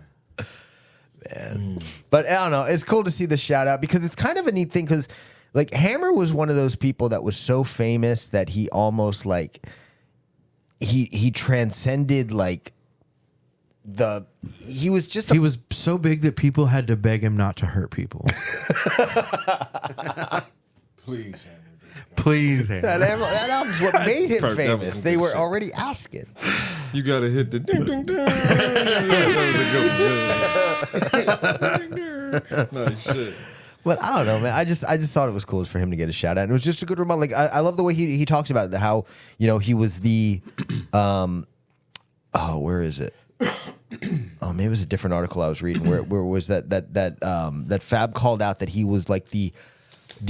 S2: Man. But I don't know. It's cool to see the shout out because it's kind of a neat thing because like Hammer was one of those people that was so famous that he almost like he transcended like he was just
S1: He was so big that people had to beg him not to hurt people.
S3: Please.
S1: Please, Hammer.
S2: that album's what made him
S3: That was
S2: famous.
S3: some
S2: They
S3: good
S2: were
S3: shit.
S2: already asking.
S3: You gotta hit the ding ding ding. That was a good one. Nice shit.
S2: But I don't know, man. I just thought it was cool for him to get a shout out. And it was just a good reminder. Like I love the way he talks about it, how he was the where is it? Oh, maybe it was a different article I was reading where was that Fab called out that he was like the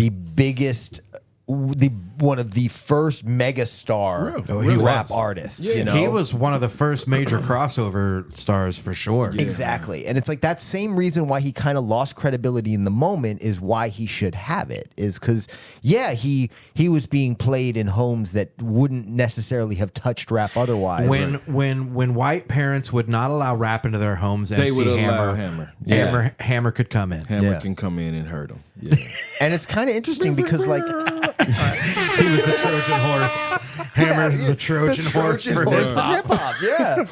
S2: biggest one of the first megastar
S3: Really?
S2: rap
S3: Was.
S2: artists.
S3: Yeah.
S2: You know?
S1: He was one of the first major crossover stars for sure.
S2: Exactly. And it's like that same reason why he kind of lost credibility in the moment is why he should have it, is because, he was being played in homes that wouldn't necessarily have touched rap otherwise.
S1: When white parents would not allow rap into their homes,
S3: They
S1: MC
S3: would
S1: Hammer,
S3: allow Hammer.
S1: Hammer could come in.
S3: Hammer can come in and hurt him. Yeah.
S2: And it's kind of interesting because, like,
S1: He was the Trojan horse. Hammer's the Trojan horse for hip hop.
S2: Yeah.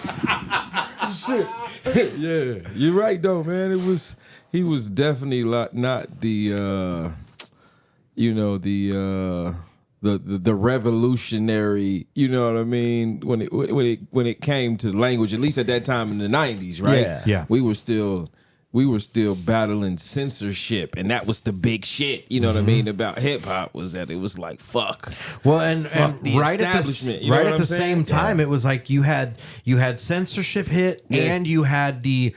S3: Yeah, you're right though, man. He was definitely not the the revolutionary, you know what I mean, when it came to language, at least at that time in the 90s, right?
S1: Yeah.
S3: We were still battling censorship, and that was the big shit. You know what I mean about hip hop, was that it was like fuck.
S1: Well, and
S3: the
S1: right at
S3: establishment. You know
S1: right
S3: what
S1: at
S3: I'm
S1: the
S3: saying?
S1: same time, it was like you had censorship hit, and you had the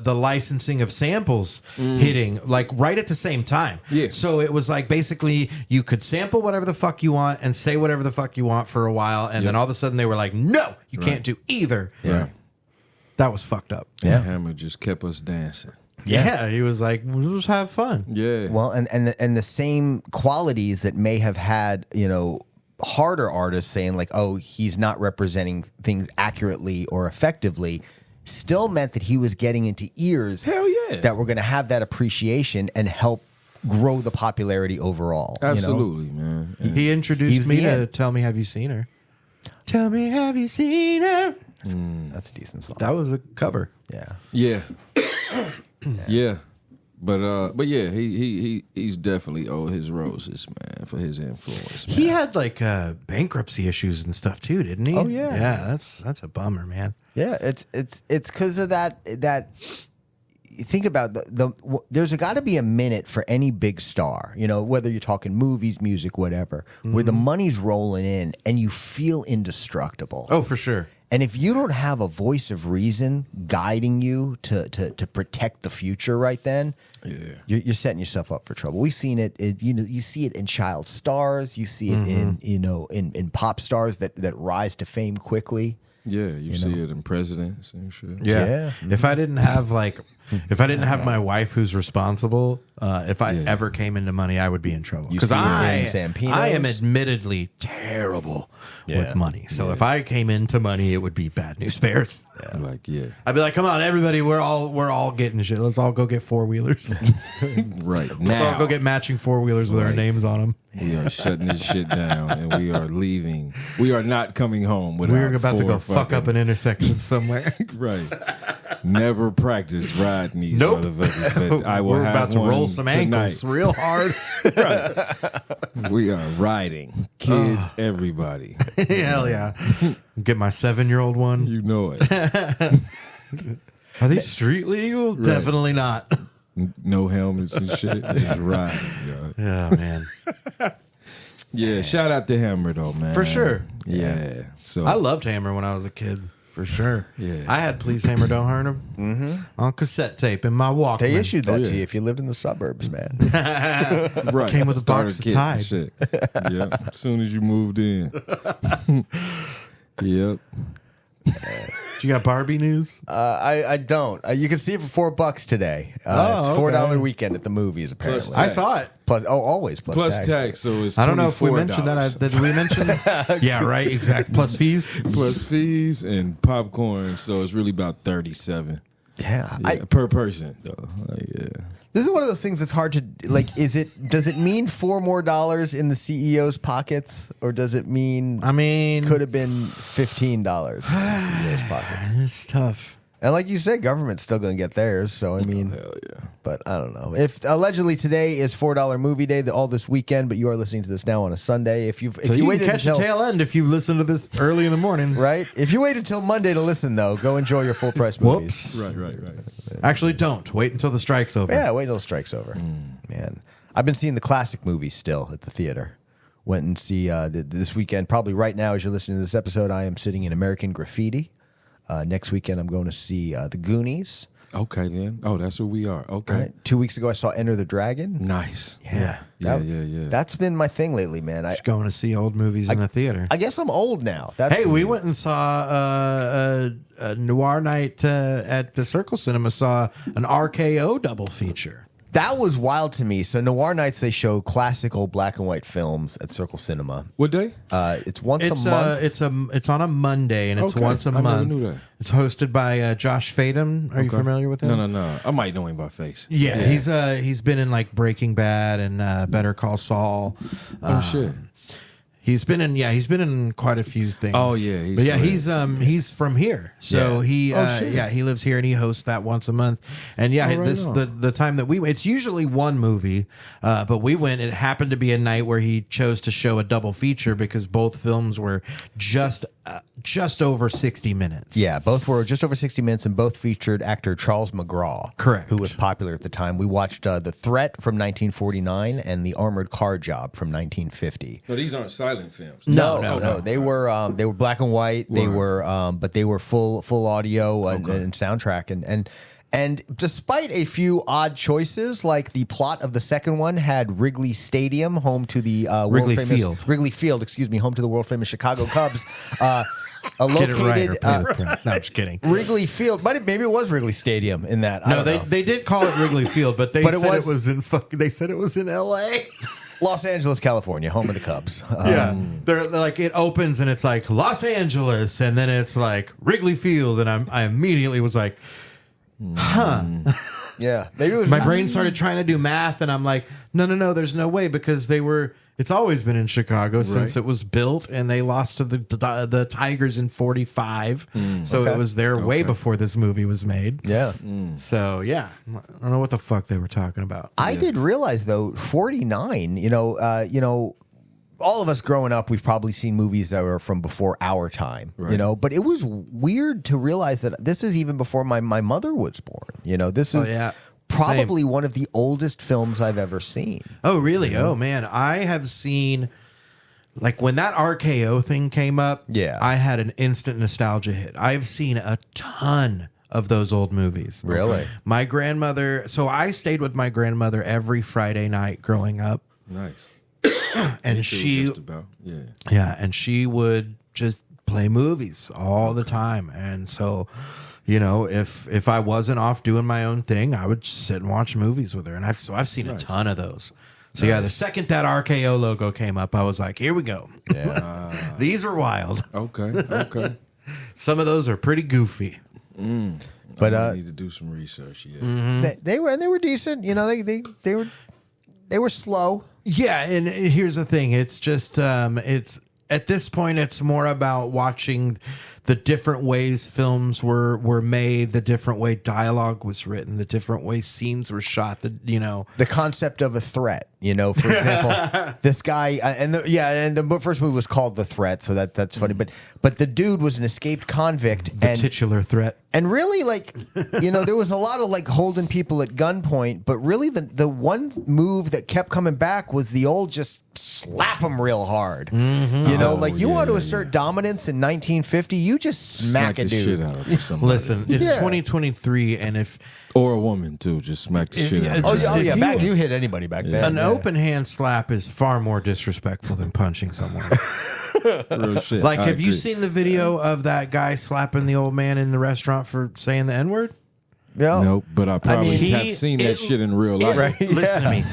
S1: licensing of samples hitting like right at the same time.
S3: Yeah.
S1: So it was like basically you could sample whatever the fuck you want and say whatever the fuck you want for a while, and then all of a sudden they were like, no, you can't do either.
S3: Right.
S1: That was fucked up.
S2: Yeah.
S3: Hammer just kept us dancing.
S1: Yeah, he was like, we'll just have fun.
S3: Yeah.
S2: Well, and the same qualities that may have had, harder artists saying like, oh, he's not representing things accurately or effectively, still meant that he was getting into ears
S3: Hell yeah.
S2: that were going to have that appreciation and help grow the popularity overall.
S3: Absolutely, man. And
S1: He introduced
S2: He's
S1: me
S2: the
S1: to
S2: end.
S1: Tell Me Have You Seen Her? Tell me, have you seen her?
S2: That's a decent song.
S1: That was a cover.
S2: Yeah.
S3: yeah. Yeah. But yeah, he's definitely owed his roses, man, for his influence, man.
S1: He had like bankruptcy issues and stuff too, didn't he?
S2: Oh, yeah.
S1: Yeah, that's a bummer, man.
S2: Yeah, it's because of that. Think about there's got to be a minute for any big star, whether you're talking movies, music, whatever, where the money's rolling in and you feel indestructible.
S1: Oh, for sure.
S2: And if you don't have a voice of reason guiding you to protect the future right then, you're setting yourself up for trouble. We've seen it. You see it in child stars. You see it in pop stars that rise to fame quickly.
S3: Yeah, you see it in presidents and shit.
S1: Yeah. If I didn't have my wife who's responsible, if I ever came into money, I would be in trouble. Because
S2: see it in
S1: I
S2: Zampinos?
S1: am admittedly terrible with money. So if I came into money, it would be Bad News Bears.
S3: Like, yeah.
S1: I'd be like, come on, everybody, we're all getting shit. Let's all go get 4-wheelers.
S3: Right
S1: Let's
S3: now.
S1: all go get matching 4-wheelers with our names on them.
S3: We are shutting this shit down and we are leaving. We are not coming home without
S1: We're about to go
S3: 4
S1: fuck up an intersection somewhere.
S3: Right. Never practice riding these
S1: Nope.
S3: motherfuckers, but I will
S1: We're
S3: have
S1: about to
S3: one
S1: roll some
S3: tonight.
S1: ankles real hard.
S3: We are riding. Kids, everybody.
S1: Hell yeah. Get my 7-year-old one.
S3: You know it.
S1: Are these street legal? Definitely not.
S3: No helmets and shit. Just riding, yo.
S1: Yeah, man.
S3: Yeah, shout out to Hammer though, man.
S1: For sure.
S3: Yeah. So
S1: I loved Hammer when I was a kid. For sure.
S3: Yeah.
S1: I had Please Hammer Don't Hurt Him on cassette tape in my Walkman.
S2: They issued that
S3: yeah.
S2: to you if you lived in the suburbs, man.
S3: right.
S1: Came with a
S3: Started
S1: box of
S3: kit
S1: Tide.
S3: and shit. Yep. As soon as you moved in. Yep.
S1: You got Barbie news?
S2: I don't. You can see it for $4 today. It's $4 weekend at the movies. Apparently,
S3: Plus
S1: I
S3: tax.
S1: saw it.
S2: always
S3: Plus tax, so it's
S1: I don't know if we
S3: $24.
S1: mentioned that. Did we mention that? Yeah, right. Exact. Plus fees.
S3: Plus fees and popcorn, so it's really about $37.
S2: Yeah,
S3: Per person, though. Like, yeah.
S2: this is one of those things that's hard to like. Does it mean $4 more in the CEO's pockets, or does it mean?
S1: I mean,
S2: could have been $15 in the CEO's pockets.
S1: it's tough.
S2: And like you said, government's still going to get theirs. So I mean,
S3: Hell yeah.
S2: but I don't know. If allegedly today is $4 movie day, all this weekend, but you are listening to this now on a Sunday. If you
S1: You
S2: waited
S1: can catch
S2: until
S1: the tail end if you listen to this early in the morning.
S2: right, if you wait until Monday to listen, though, go enjoy your full price movies.
S1: Whoops.
S3: Right.
S1: Actually, don't. Wait until the strike's over.
S2: Yeah, wait until the strike's over. Man, I've been seeing the classic movies still at the theater. Went and see this weekend. Probably right now, as you're listening to this episode, I am sitting in American Graffiti. Next weekend, I'm going to see The Goonies.
S3: Okay, then. Oh, that's where we are. Okay.
S2: Right? 2 weeks ago, I saw Enter the Dragon.
S3: Nice.
S1: Yeah.
S3: Yeah.
S2: That's been my thing lately, man.
S1: Just going to see old movies in the theater.
S2: I guess I'm old now.
S1: Hey, we went and saw a Noir Night at the Circle Cinema. Saw an RKO double feature.
S2: That was wild to me. So Noir Nights, they show classical black and white films at Circle Cinema.
S3: What day?
S2: It's once a month.
S1: It's on a Monday and it's
S3: Okay.
S1: once a
S3: I never
S1: month.
S3: knew that.
S1: It's hosted by Josh Fadem. Are you familiar with him?
S3: No. I might know him by face.
S1: Yeah, he's been in like Breaking Bad and Better Call Saul.
S3: Oh shit.
S1: He's been in quite a few things.
S3: Oh, yeah,
S1: he's from here, so he
S3: shit.
S1: he lives here and he hosts that once a month. And the time that we went, it's usually one movie, but we went. It happened to be a night where he chose to show a double feature because both films were just over 60 minutes.
S2: Yeah, both were just over 60 minutes and both featured actor Charles McGraw.
S1: Correct.
S2: Who was popular at the time. We watched The Threat from 1949 and The Armored Car Job from 1950.
S3: No, these aren't silent films.
S2: No. They were black and white. They were but they were full audio and soundtrack and despite a few odd choices, like the plot of the second one had Wrigley Stadium, home to the
S1: Wrigley
S2: Wrigley Field, home to the world famous Chicago Cubs,
S1: Get it right or
S2: located.
S1: pay the price. No, I'm just kidding.
S2: Wrigley Field, maybe it was Wrigley Stadium in that. I
S1: No,
S2: don't know.
S1: they did call it Wrigley Field, but
S2: But
S1: said it was in they said it was in L.A.
S2: Los Angeles, California, home of the Cubs.
S1: Yeah, they're like it opens and it's like Los Angeles, and then it's like Wrigley Field, and I immediately was like, huh.
S2: Yeah, maybe it was
S1: My brain started trying to do math, and I'm like, no, there's no way because it's always been in Chicago since it was built, and they lost to the Tigers in '45, so
S2: Okay.
S1: it was there way before this movie was made.
S2: Yeah.
S1: So yeah, I don't know what the fuck they were talking about.
S2: I did realize though, 49. All of us growing up, we've probably seen movies that were from before our time.
S3: Right.
S2: But it was weird to realize that this is even before my mother was born. This is probably one of the oldest films I've ever seen.
S1: Oh, really? Oh, man. I have seen, like, when that RKO thing came up, I had an instant nostalgia hit. I've seen a ton of those old movies.
S2: Really?
S1: My grandmother, so I stayed with my grandmother every Friday night growing up.
S3: Nice.
S1: And and she would just play movies all the time. And so, if I wasn't off doing my own thing, I would just sit and watch movies with her. And I've seen a ton of those. So the second that RKO logo came up, I was like, here we go.
S2: Yeah.
S1: These are wild.
S3: Okay.
S1: Some of those are pretty goofy.
S2: But
S3: I need to do some research. Yeah.
S2: they were decent. They were slow.
S1: Yeah, and here's the thing. It's just it's at this point it's more about watching the different ways films were made, the different way dialogue was written, the different way scenes were shot,
S2: the concept of a threat. For example, this guy and the first movie was called The Threat, so that's funny. But the dude was an escaped convict,
S1: the titular threat.
S2: And really, there was a lot of holding people at gunpoint, but really the one move that kept coming back was the old just slap them real hard. You want to assert dominance in 1950, you just smack a
S3: the
S2: dude.
S3: shit out of somebody.
S1: Listen, it's 2023, and if
S3: or a woman too, just smack the shit out of
S2: Yeah,
S3: them.
S2: you hit anybody back then.
S1: an open hand slap is far more disrespectful than punching someone.
S3: Real shit.
S1: Like,
S3: I
S1: have you
S3: agree.
S1: seen the video of that guy slapping the old man in the restaurant for saying the N-word?
S2: Yeah.
S3: No, but I probably
S1: mean,
S3: have seen that shit in real life.
S2: Right.
S1: Listen to me.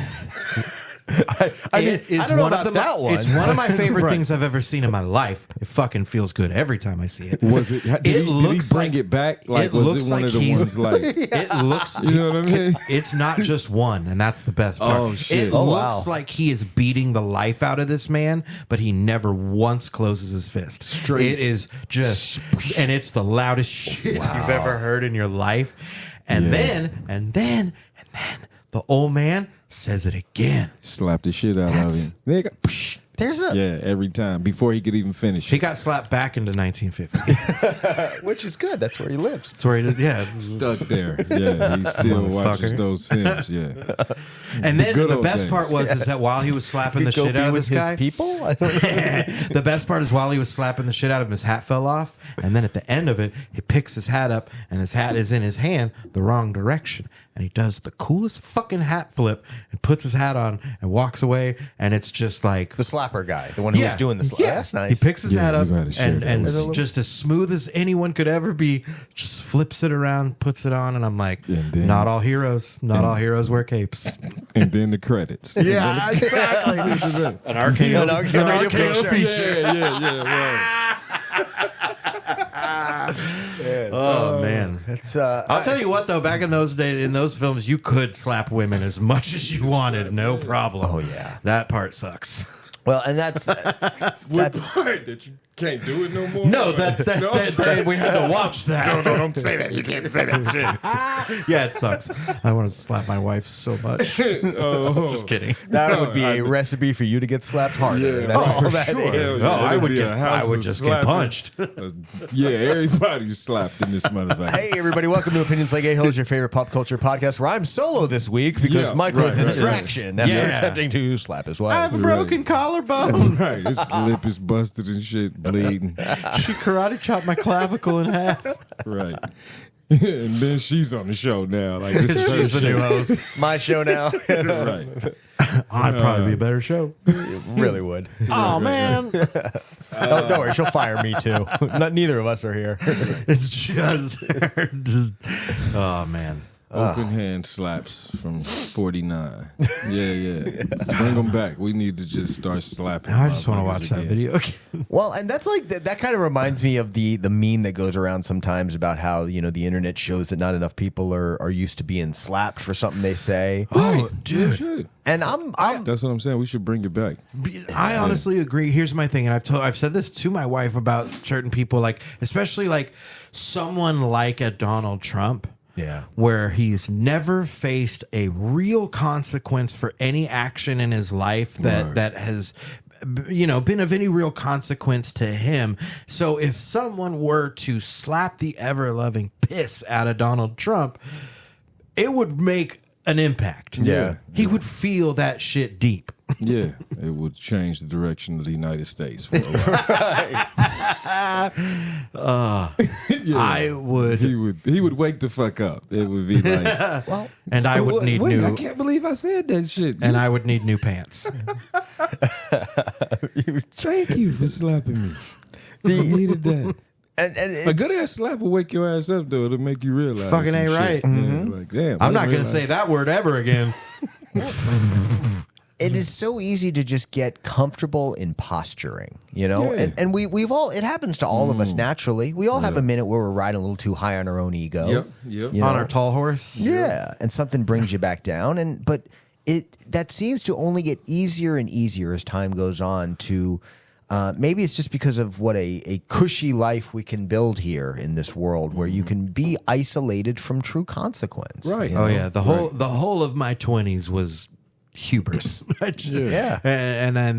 S2: I mean,
S1: It is
S2: I don't know
S1: one
S2: about
S1: of the,
S2: that one.
S1: It's one of my favorite
S2: Right.
S1: things I've ever seen in my life. It fucking feels good every time I see it.
S3: Was it? Did he bring it back? Like, was
S1: looks
S3: it one
S1: like
S3: of the
S1: he's-
S3: ones like?
S1: It looks.
S3: You know what I mean?
S1: It's not just one, and that's the best part.
S3: Oh, shit.
S1: It
S3: Oh,
S1: looks
S2: wow.
S1: like he is beating the life out of this man, but he never once closes his fist.
S3: Straight.
S1: It is just, and it's the loudest shit you've ever heard in your life. And then the old man says it again.
S3: Slap the shit out of him. Nigga.
S2: There's a
S3: Yeah, every time before he could even finish.
S1: He got slapped back into 1950.
S2: which is good. That's where he lives.
S1: That's where he did, yeah.
S3: Stuck there. Yeah, he still watches
S1: Motherfucker.
S3: those films. Yeah.
S1: And then
S3: good
S1: the
S3: old
S1: best
S3: days.
S1: part was is that while he was slapping the
S2: Go
S1: shit
S2: be
S1: out of
S2: with
S1: this
S2: his
S1: guy,
S2: people. I don't know.
S1: the best part is while he was slapping the shit out of him, his hat fell off, and then at the end of it, he picks his hat up, and his hat is in his hand the wrong direction, and he does the coolest fucking hat flip and puts his hat on and walks away, and it's just like
S2: The slapper guy, the one who was doing the slap. That's nice.
S1: He picks his
S3: Yeah,
S1: hat up
S3: you gotta share
S1: and,
S3: that
S1: and
S3: with
S2: me.
S1: just as smooth as anyone could ever be, just flips it around, puts it on, and I'm like,
S3: And then-
S1: not all heroes wear capes.
S3: And then the credits.
S1: Yeah, exactly. An RKO,
S2: An RKO
S1: feature.
S3: Yeah. Right.
S1: Oh man,
S2: It's
S1: I'll tell you what though. Back in those days, in those films, you could slap women as much as you wanted, no problem.
S2: Oh, yeah.
S1: that part sucks.
S2: well, and that's
S3: What part that you can't do it no more?
S1: No, that we had to watch that.
S3: Don't say that. You can't say that shit.
S1: Yeah, it sucks. I want to slap my wife so much.
S3: Oh,
S1: Just kidding.
S2: that would be a recipe for you to get slapped harder.
S3: Yeah.
S2: That's
S3: Oh,
S2: all
S3: for
S2: that
S3: sure.
S2: is.
S3: Yeah,
S1: Oh, I
S3: it'll
S1: would
S3: be
S1: get.
S3: a house
S1: I would
S3: of
S1: just get
S3: slapping.
S1: punched.
S3: Yeah, everybody's slapped in this motherfucker.
S2: Hey everybody, welcome to Opinions Like A-Holes, your favorite pop culture podcast, where I'm solo this week because
S3: Yeah,
S2: Michael is in
S3: right.
S2: traction after
S1: Yeah.
S2: attempting to slap his
S1: I
S2: wife.
S1: have a broken collarbone.
S3: Right, his lip is busted and shit, bleeding.
S1: She karate chopped my clavicle in half.
S3: Right. And then she's on the show now. Like this is her
S1: She's the new
S3: show.
S1: host.
S2: It's my show now.
S3: Right.
S1: I'd probably be a better show.
S2: Really would.
S1: Oh man,
S2: Oh, don't worry, she'll fire me too. Neither of us are here.
S1: it's just, oh man.
S3: Open hand slaps from 49. Yeah. Bring them back. We need to just start slapping.
S1: I just want to
S3: motherfuckers
S1: watch that
S3: again.
S1: video again.
S2: Well, and that's like that kind of reminds me of the meme that goes around sometimes about how the internet shows that not enough people are used to being slapped for something they say.
S1: Oh,
S3: We
S1: dude.
S3: should.
S2: And I'm
S3: That's what I'm saying. We should bring it back.
S1: I honestly agree. Here's my thing, and I've said this to my wife about certain people, like especially like someone like a Donald Trump.
S2: Yeah.
S1: Where he's never faced a real consequence for any action in his life that has been of any real consequence to him. So if someone were to slap the ever-loving piss out of Donald Trump, it would make an impact.
S2: Yeah.
S1: He would feel that shit deep.
S3: Yeah, it would change the direction of the United States for a while.
S1: I would,
S3: He would wake the fuck up. It would be like,
S2: well,
S1: and I would need
S3: wait,
S1: new,
S3: I can't believe I said that shit.
S1: and I would need new pants.
S3: Thank you for slapping me. I needed that.
S2: and
S3: A good ass slap will wake your ass up though. It'll make you realize.
S1: Fucking
S3: some
S1: ain't
S3: shit.
S1: right.
S3: Yeah, like damn.
S1: I'm not
S3: going
S1: going to say that word ever again.
S2: it is so easy to just get comfortable in posturing,
S3: Yeah.
S2: and we've all, it happens to all of us naturally. We all have a minute where we're riding a little too high on our own ego.
S3: Yep.
S2: You
S1: On
S2: know?
S1: our tall horse.
S2: Yeah, and something brings you back down, but that seems to only get easier and easier as time goes on. To maybe it's just because of what a cushy life we can build here in this world, where you can be isolated from true consequence.
S3: Right.
S2: you
S1: Oh
S2: know?
S1: yeah, the whole of my 20s was hubris.
S2: Yeah.
S1: and then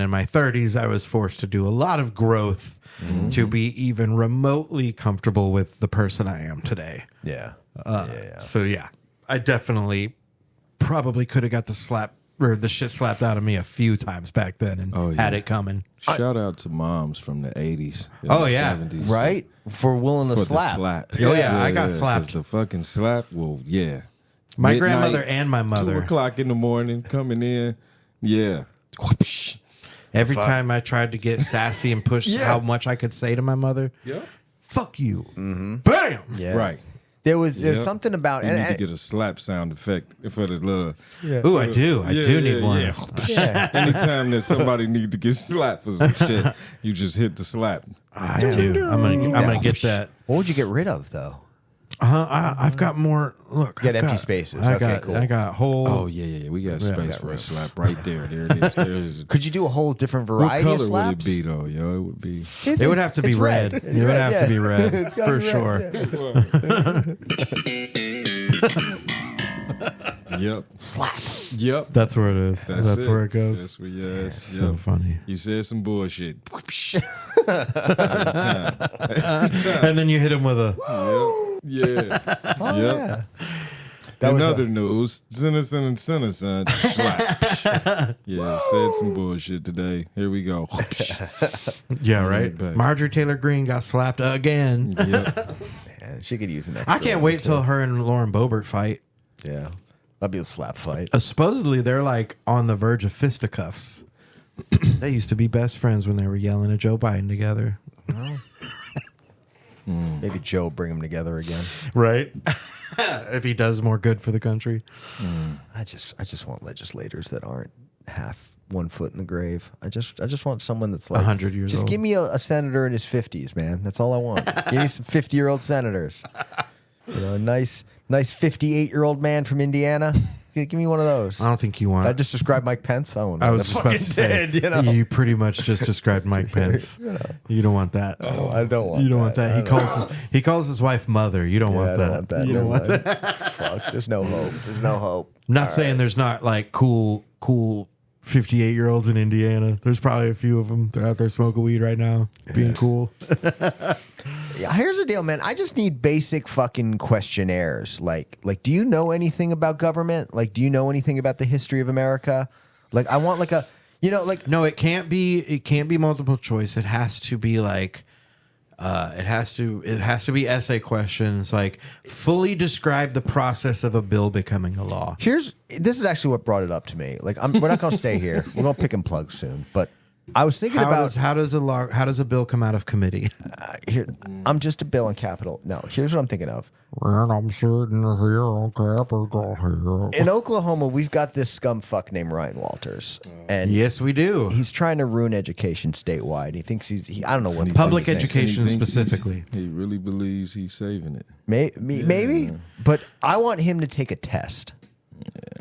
S1: in my 30s, I was forced to do a lot of growth to be even remotely comfortable with the person I am today.
S2: Yeah.
S1: So yeah, I definitely probably could have got the shit slapped out of me a few times back then and had it coming.
S3: Shout out to moms from the 80s. and
S1: Oh,
S3: the
S1: yeah.
S3: 70s.
S2: Right? For willing to
S3: For
S2: slap.
S3: the slap.
S1: Oh, yeah, I got
S3: 'cause
S1: slapped.
S3: the fucking slap. Well, yeah.
S1: My
S3: Midnight,
S1: grandmother and my mother.
S3: 2:00 in the morning, coming in. Yeah. Whoopsh.
S1: Every time I tried to get sassy and push how much I could say to my mother,
S3: Yeah.
S1: fuck you. Bam!
S2: Yeah.
S3: Right.
S2: There's
S3: Yep.
S2: something about
S3: You need to
S2: and
S3: get a slap sound effect for the little.
S1: Ooh, I do. I do need one.
S2: yeah.
S3: Anytime that somebody need to get slapped for some shit, you just hit the slap.
S1: I do. I'm gonna get that.
S2: What would you get rid of though?
S1: I've got more. Look,
S2: You got
S1: I've
S2: empty
S1: got-
S2: spaces.
S1: I
S2: Okay,
S1: got,
S2: cool.
S1: I got whole.
S3: Oh yeah. We got space for a slap right there. There it is. There it is.
S2: Could you do a whole different
S3: What
S2: variety
S3: color
S2: of
S3: would
S2: slaps?
S3: it be though? Yo, it would be.
S1: It would have to be
S2: It's
S1: red.
S2: It's
S1: It would
S2: red,
S1: have to be
S2: yeah.
S1: red
S2: It's gotta
S1: for
S2: be red,
S1: sure.
S2: yeah.
S3: Yep.
S2: Slap.
S3: Yep.
S1: That's where it is. That's where it goes.
S3: That's where, yes.
S1: So funny.
S3: You said some bullshit. Every time.
S1: And then you hit him with a.
S3: Yeah.
S2: Oh,
S3: Yep.
S2: yeah.
S3: In other news, son, slap. Yeah, said some bullshit today. Here we go.
S1: Yeah, right.
S3: Back.
S1: Marjorie Taylor Greene got slapped again.
S3: Yep.
S2: Man, she could use an extra.
S1: I can't wait till her and Lauren Boebert fight.
S2: Yeah. That'd be a slap fight.
S1: Supposedly they're like on the verge of fisticuffs. They used to be best friends when they were yelling at Joe Biden together.
S2: Maybe Joe bring them together again.
S1: Right? If he does more good for the country.
S2: I just want legislators that aren't half 1 foot in the grave. I just want someone that's like
S1: 100 years
S2: just
S1: old.
S2: give me a senator in his 50s, man. That's all I want. Give me some 50-year-old senators. You know, a nice 58-year-old man from Indiana. Give me one of those.
S1: I don't think you want.
S2: I just described Mike Pence. I don't know.
S1: I was just about to say, you pretty much just described Mike Pence. You don't want that.
S2: Oh, I don't want.
S1: You don't want
S2: that.
S1: that. He calls his wife mother. You don't want
S2: I
S1: that.
S2: don't want that.
S1: You don't want that.
S2: Fuck. There's no hope. There's no hope.
S1: I'm not saying there's not like cool 58-year-olds in Indiana. There's probably a few of them. They're out there smoking weed right now, being cool.
S2: Yeah, here's the deal, man. I just need basic fucking questionnaires. Like, do you know anything about government? Like, do you know anything about the history of America? Like, I want like a, you know, like
S1: No, it can't be multiple choice. It has to be like it has to be essay questions, like fully describe the process of a bill becoming a law.
S2: this is actually what brought it up to me. Like, we're not gonna stay here. We're gonna pick and plug soon. But I was thinking about
S1: how does a bill come out of committee?
S2: here. I'm just a bill on Capitol. No, here's what I'm thinking of.
S1: And I'm sitting here on Capitol Hill.
S2: In Oklahoma, we've got this scum fuck named Ryan Walters, and
S1: Yes, we do.
S2: he's trying to ruin education statewide. He thinks I don't know what
S1: Public
S2: what he's saying.
S1: education specifically.
S3: He really believes he's saving it.
S2: Maybe, but I want him to take a test.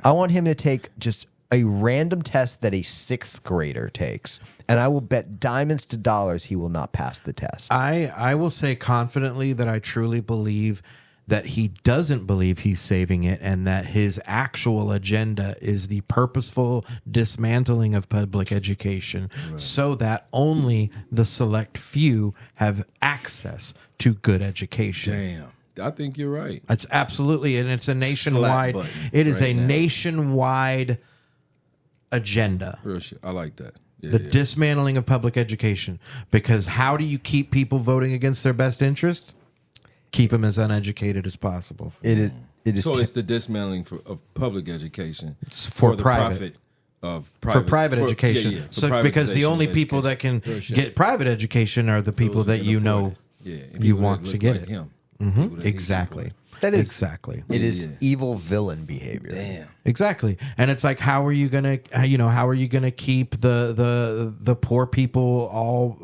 S2: I want him to take just a random test that a 6th grader takes, and I will bet diamonds to dollars he will not pass the test.
S1: I will say confidently that I truly believe that he doesn't believe he's saving it, and that his actual agenda is the purposeful dismantling of public education, so that only the select few have access to good education.
S3: Damn. I think you're right.
S1: It's absolutely, and it's a nationwide.
S3: button
S1: It is
S3: right
S1: a
S3: now.
S1: nationwide agenda.
S3: Real shit. I like that. Yeah,
S1: The dismantling of public education. Because how do you keep people voting against their best interest? Keep them as uneducated as possible.
S2: It is.
S3: So it's the dismantling of public education
S1: for
S3: the
S1: private.
S3: profit
S1: For private education.
S3: Yeah, for
S1: So because the
S3: privatization
S1: only
S3: of
S1: people that
S3: education.
S1: can
S3: Real shit.
S1: get private education are the people
S3: Those who
S1: that
S3: can
S1: you
S3: afford
S1: know
S3: it. Yeah, and
S1: you
S3: people
S1: want
S3: that
S1: to
S3: look
S1: get
S3: like
S1: it.
S3: him. People that he
S1: Exactly.
S3: support.
S2: That is
S1: exactly.
S2: It is
S3: Yeah.
S2: evil villain behavior.
S3: Damn.
S1: Exactly. And it's like, how are you gonna keep the poor people all,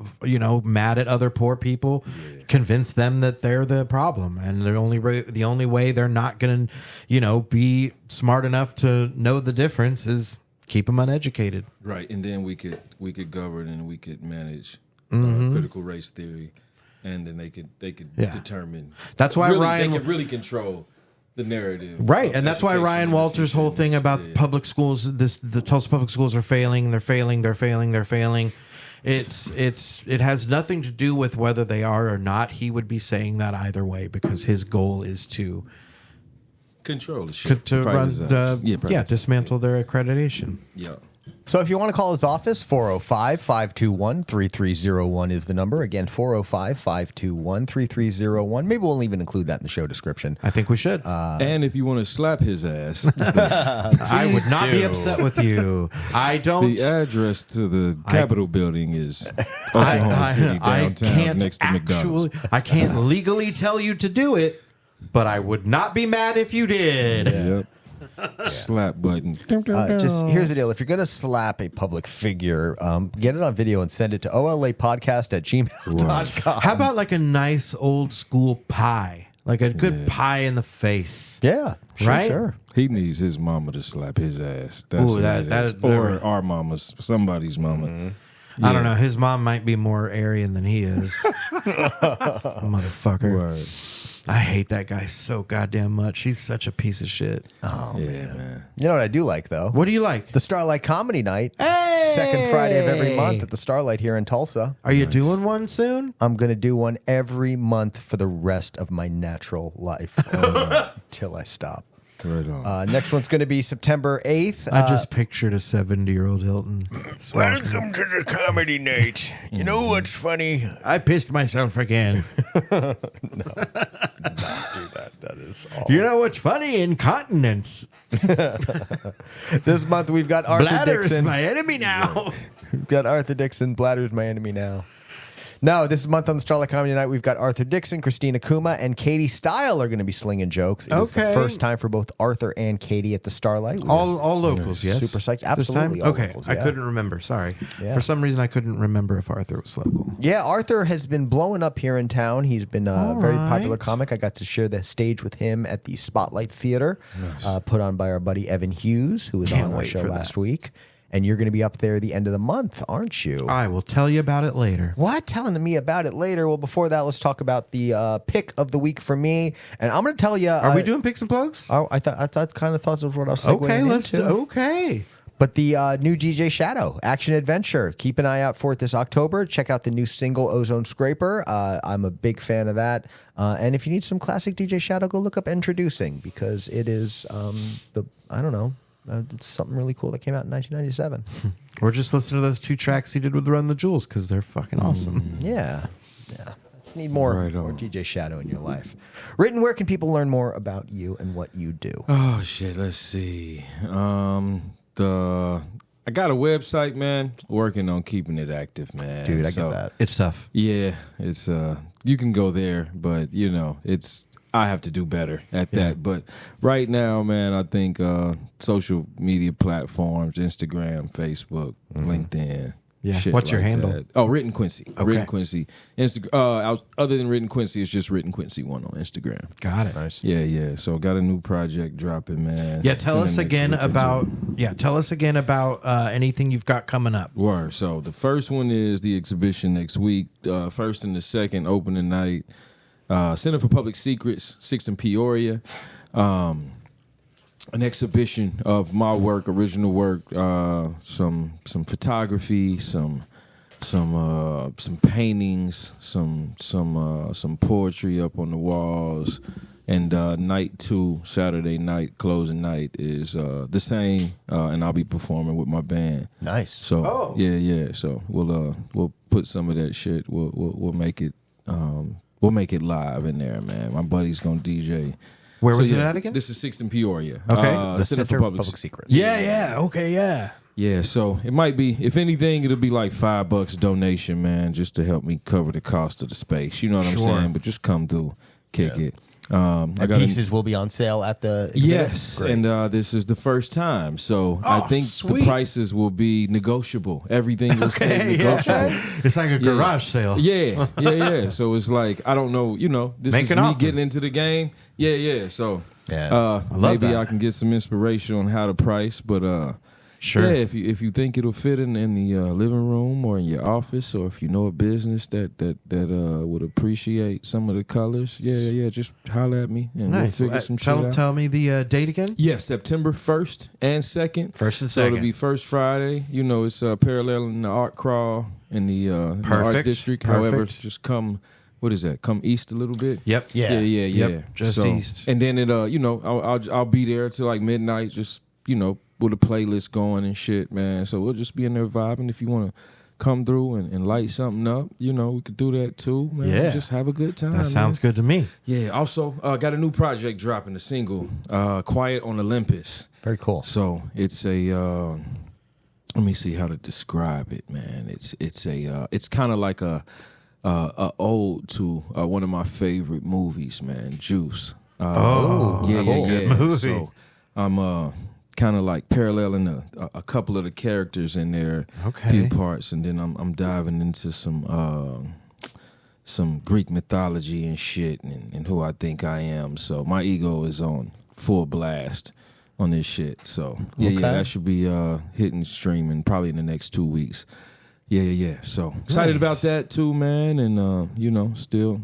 S1: mad at other poor people, convince them that they're the problem, and the only way they're not gonna, be smart enough to know the difference is keep them uneducated.
S3: Right, and then we could govern and we could manage critical race theory, and then they could determine.
S1: That's why Ryan
S3: they could really control the narrative,
S1: right?
S3: of
S1: And that's why
S3: education
S1: Ryan
S3: in the
S1: Walters'
S3: future.
S1: whole thing about public schools, the Tulsa public schools are failing. They're failing. It has nothing to do with whether they are or not. He would be saying that either way because his goal is to
S3: control the shit,
S1: dismantle their accreditation.
S3: Yeah.
S2: So if you want to call his office, 405-521-3301 is the number. Again, 405-521-3301. Maybe we'll even include that in the show description.
S1: I think we should.
S3: And if you want to slap his ass,
S1: I would not be upset with you. I don't.
S3: the address to the Capitol building is Oklahoma City downtown next to McDonald's.
S1: I can't legally tell you to do it, but I would not be mad if you did.
S3: Yep. Slap button.
S2: Just here's the deal. If you're going to slap a public figure, get it on video and send it to olapodcast@gmail.com.
S1: How about like a nice old school pie? Like a good pie in the face.
S2: Yeah.
S1: Right?
S2: Sure.
S3: He needs his mama to slap his ass. That's
S1: Ooh,
S3: what
S1: that-
S3: it
S1: that
S3: is.
S1: is-
S3: Or our mama's, somebody's mama.
S1: I don't know. His mom might be more Aryan than he is. Motherfucker.
S3: Right.
S1: I hate that guy so goddamn much. He's such a piece of shit.
S2: Oh,
S3: Yeah, man.
S2: You know what I do like, though?
S1: What do you like?
S2: The Starlight Comedy Night.
S1: Hey!
S2: Second Friday of every month at the Starlight here in Tulsa.
S1: Are you doing one soon?
S2: I'm going to do one every month for the rest of my natural life until I stop.
S3: Right on.
S2: Next one's going to be September 8th.
S1: I just pictured a 70-year-old Hilton.
S2: Welcome to the Comedy Night. You know what's funny?
S1: I pissed myself again.
S2: Not do that. That is all.
S1: You know what's funny? Incontinence.
S2: This month we've got Arthur
S1: Bladder's
S2: Dixon.
S1: my enemy now.
S2: We've got Arthur Dixon. Bladder's my enemy now. No, this month on the Starlight Comedy Night, we've got Arthur Dixon, Christina Kuma, and Katie Style are going to be slinging jokes. It's the first time for both Arthur and Katie at the Starlight.
S1: All locals, yes.
S2: Super psyched.
S1: This time?
S2: Absolutely all
S1: Okay,
S2: locals,
S1: I
S2: yeah.
S1: couldn't remember. Sorry.
S2: Yeah.
S1: For some reason, I couldn't remember if Arthur was local.
S2: Yeah, Arthur has been blowing up here in town. He's been a very
S1: right.
S2: popular comic. I got to share the stage with him at the Spotlight Theater, put on by our buddy Evan Hughes, who was
S1: Can't
S2: on our
S1: wait
S2: show
S1: for
S2: last
S1: that.
S2: week. And you're going to be up there the end of the month, aren't you?
S1: I will tell you about it later.
S2: What? Telling me about it later. Well, before that, let's talk about the pick of the week for me. And I'm going to tell you.
S1: Are we doing picks and plugs?
S2: Oh, I thought that was what I was segueing
S1: Okay, let's
S2: into.
S1: okay.
S2: But the new DJ Shadow action adventure. Keep an eye out for it this October. Check out the new single Ozone Scraper. I'm a big fan of that. And if you need some classic DJ Shadow, go look up Introducing, because it is it's something really cool that came out in 1997.
S1: Or just listen to those 2 tracks he did with Run the Jewels because they're fucking awesome.
S2: Yeah. Let's need more DJ Shadow in your life. Written, where can people learn more about you and what you do?
S3: Oh shit, let's see. I got a website, man. Working on keeping it active, man.
S2: Dude, I get that.
S1: It's tough.
S3: Yeah, it's you can go there, but I have to do better at that. But right now, man, I think social media platforms, Instagram, Facebook, LinkedIn.
S1: Yeah.
S3: Shit
S1: What's your
S3: like
S1: handle?
S3: that. Oh, Written Quincey.
S1: Okay.
S3: Written Quincey. Other than Written Quincey, it's just Written Quincey 1 on Instagram.
S1: Got it.
S2: Nice.
S3: Yeah. So got a new project dropping, man.
S1: Yeah, tell
S3: In the
S1: us
S3: next
S1: again
S3: week or
S1: about anything you've got coming up.
S3: Word. So the first one is the exhibition next week. First and the second opening night. Center for Public Secrets, 6th and Peoria. An exhibition of my work, original work, some photography, some paintings, some poetry up on the walls. And night 2, Saturday night, closing night, is the same, and I'll be performing with my band.
S2: Nice.
S3: So yeah. So we'll put some of that shit. We'll make it live in there, man. My buddy's gonna DJ.
S1: Where was it at again?
S3: This is 6th and Peoria.
S2: The Center for Public Secrets.
S1: Yeah. Okay, yeah.
S3: Yeah, so it might be, if anything, it'll be like $5 donation, man, just to help me cover the cost of the space. You know what I'm saying? But just come through, kick it.
S2: And pieces will be on sale at the exhibit?
S3: Yes,
S2: Great.
S3: and this is the first time, so I think
S1: sweet.
S3: the prices will be negotiable. Everything will say negotiable.
S1: It's like a garage sale.
S3: Yeah. So it's like, I don't know, this
S1: Make
S3: is
S1: an
S3: me
S1: offer.
S3: getting into the game. Yeah. So
S2: Yeah.
S1: I love
S3: maybe
S1: that.
S3: I can get some inspiration on how to price, but
S1: Sure.
S3: yeah, if you think it'll fit in the living room or in your office, or if you know a business that would appreciate some of the colors, yeah, just holler at me and
S1: Nice.
S3: we'll figure some shit out.
S1: Tell me the date again.
S3: Yeah, September 1st and 2nd.
S1: 1st and
S3: So it'll
S1: 2nd.
S3: be first Friday. It's paralleling the art crawl in the arts district. However,
S1: Perfect.
S3: just come. What is that? Come east a little bit.
S1: Yep.
S2: Yeah.
S3: Yeah.
S1: Just east.
S3: And then I'll be there till like midnight. Just with a playlist going and shit, man. So we'll just be in there vibing. If you want to come through and light something up, we could do that too, man.
S1: Yeah.
S3: Just have a good time.
S1: That sounds good to me.
S3: Yeah. Also, got a new project dropping, a single, "Quiet on Olympus."
S2: Very cool.
S3: So it's a. Let me see how to describe it, man. It's kind of like a ode to one of my favorite movies, man, Juice.
S1: That's a good movie.
S3: So I'm kind of like paralleling a couple of the characters in there,
S1: Okay.
S3: few parts, and then I'm diving into some Greek mythology and shit, and who I think I am. So my ego is on full blast on this shit. So yeah,
S2: Okay.
S3: that should be hitting streaming probably in the next 2 weeks. Yeah. So excited about that too, man. And you know, still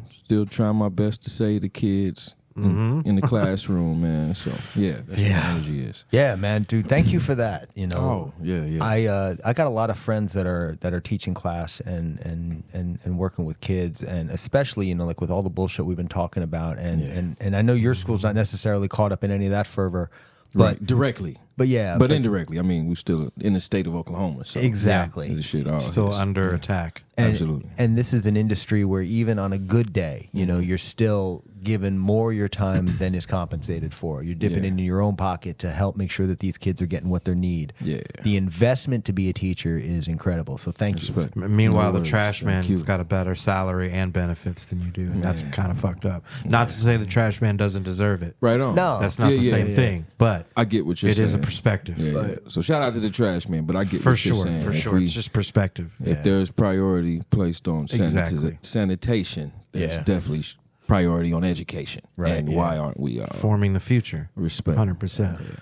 S3: trying my best to say the kids in the classroom, man. So that's what my energy is.
S2: Yeah, man, dude. Thank you for that. You know, I got a lot of friends that are teaching class and working with kids, and especially, you know, like with all the bullshit we've been talking about, and I know your school's not necessarily caught up in any of that fervor, but
S3: right, directly. But indirectly. I mean, we're still in the state of Oklahoma. So
S2: exactly.
S3: This shit all
S1: Still under attack.
S3: Absolutely.
S2: And this is an industry where even on a good day, you know, you're still given more of your time than is compensated for. You're dipping into your own pocket to help make sure that these kids are getting what they need.
S3: Yeah.
S2: The investment to be a teacher is incredible. So thank you.
S1: Meanwhile, the trash man's got a better salary and benefits than you do, and that's kind of fucked up. Not to say the trash man doesn't deserve it.
S3: Right on.
S2: No.
S1: That's not the same thing, but
S3: I get what you're saying.
S1: It is a perspective.
S3: Yeah. So shout out to the trash man, but I get
S1: For
S3: what you're
S1: sure,
S3: saying.
S1: for sure. It's just perspective.
S3: If there's priority placed on sanitation, there's definitely priority on education.
S2: Right.
S3: And why aren't we
S1: forming the future?
S3: Respect.
S1: 100%.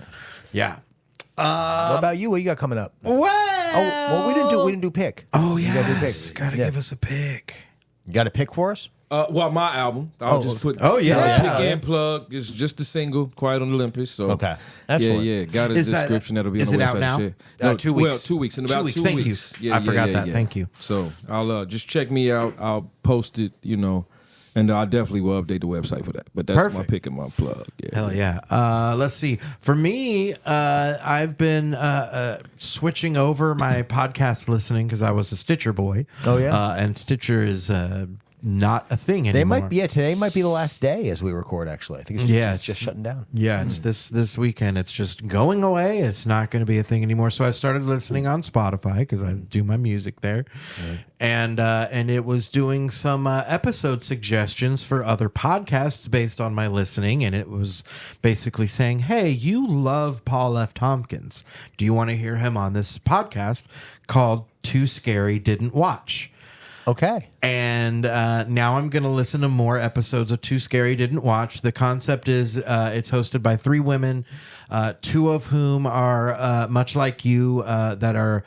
S1: Yeah.
S2: What about you? What you got coming up?
S1: Well,
S2: we didn't do pick.
S1: Oh
S2: You
S1: yeah,
S2: gotta do pick.
S1: gotta give us a pick.
S2: You got a pick for us?
S3: Well, my album. I'll just put.
S1: yeah.
S3: Pick and plug. It's just a single. Quiet on Olympus. So
S2: Okay. Excellent.
S3: Yeah. Got a
S1: Is that-
S3: description that'll be
S1: is
S3: on the
S1: it
S3: website.
S1: out now?
S3: Share.
S2: 2 weeks.
S3: Well, 2 weeks. In about 2
S1: Thank
S3: weeks.
S1: you. I forgot that.
S3: Yeah.
S1: Thank you.
S3: So I'll just check me out. I'll post it. You know. And I definitely will update the website for that. But that's my
S1: Perfect.
S3: pick and my plug. Yeah.
S1: Hell yeah. Let's see. For me, I've been switching over my podcast listening because I was a Stitcher boy.
S2: Oh, yeah?
S1: And Stitcher is not a thing anymore.
S2: Today might be the last day as we record, actually. I think it's just shutting down.
S1: Yeah, it's this weekend. It's just going away. It's not going to be a thing anymore. So I started listening on Spotify because I do my music there, and it was doing some episode suggestions for other podcasts based on my listening, and it was basically saying, "Hey, you love Paul F. Tompkins. Do you want to hear him on this podcast called Too Scary Didn't Watch?"
S2: Okay.
S1: And now I'm going to listen to more episodes of Too Scary Didn't Watch. The concept is it's hosted by 3 women, 2 of whom are much like you, that are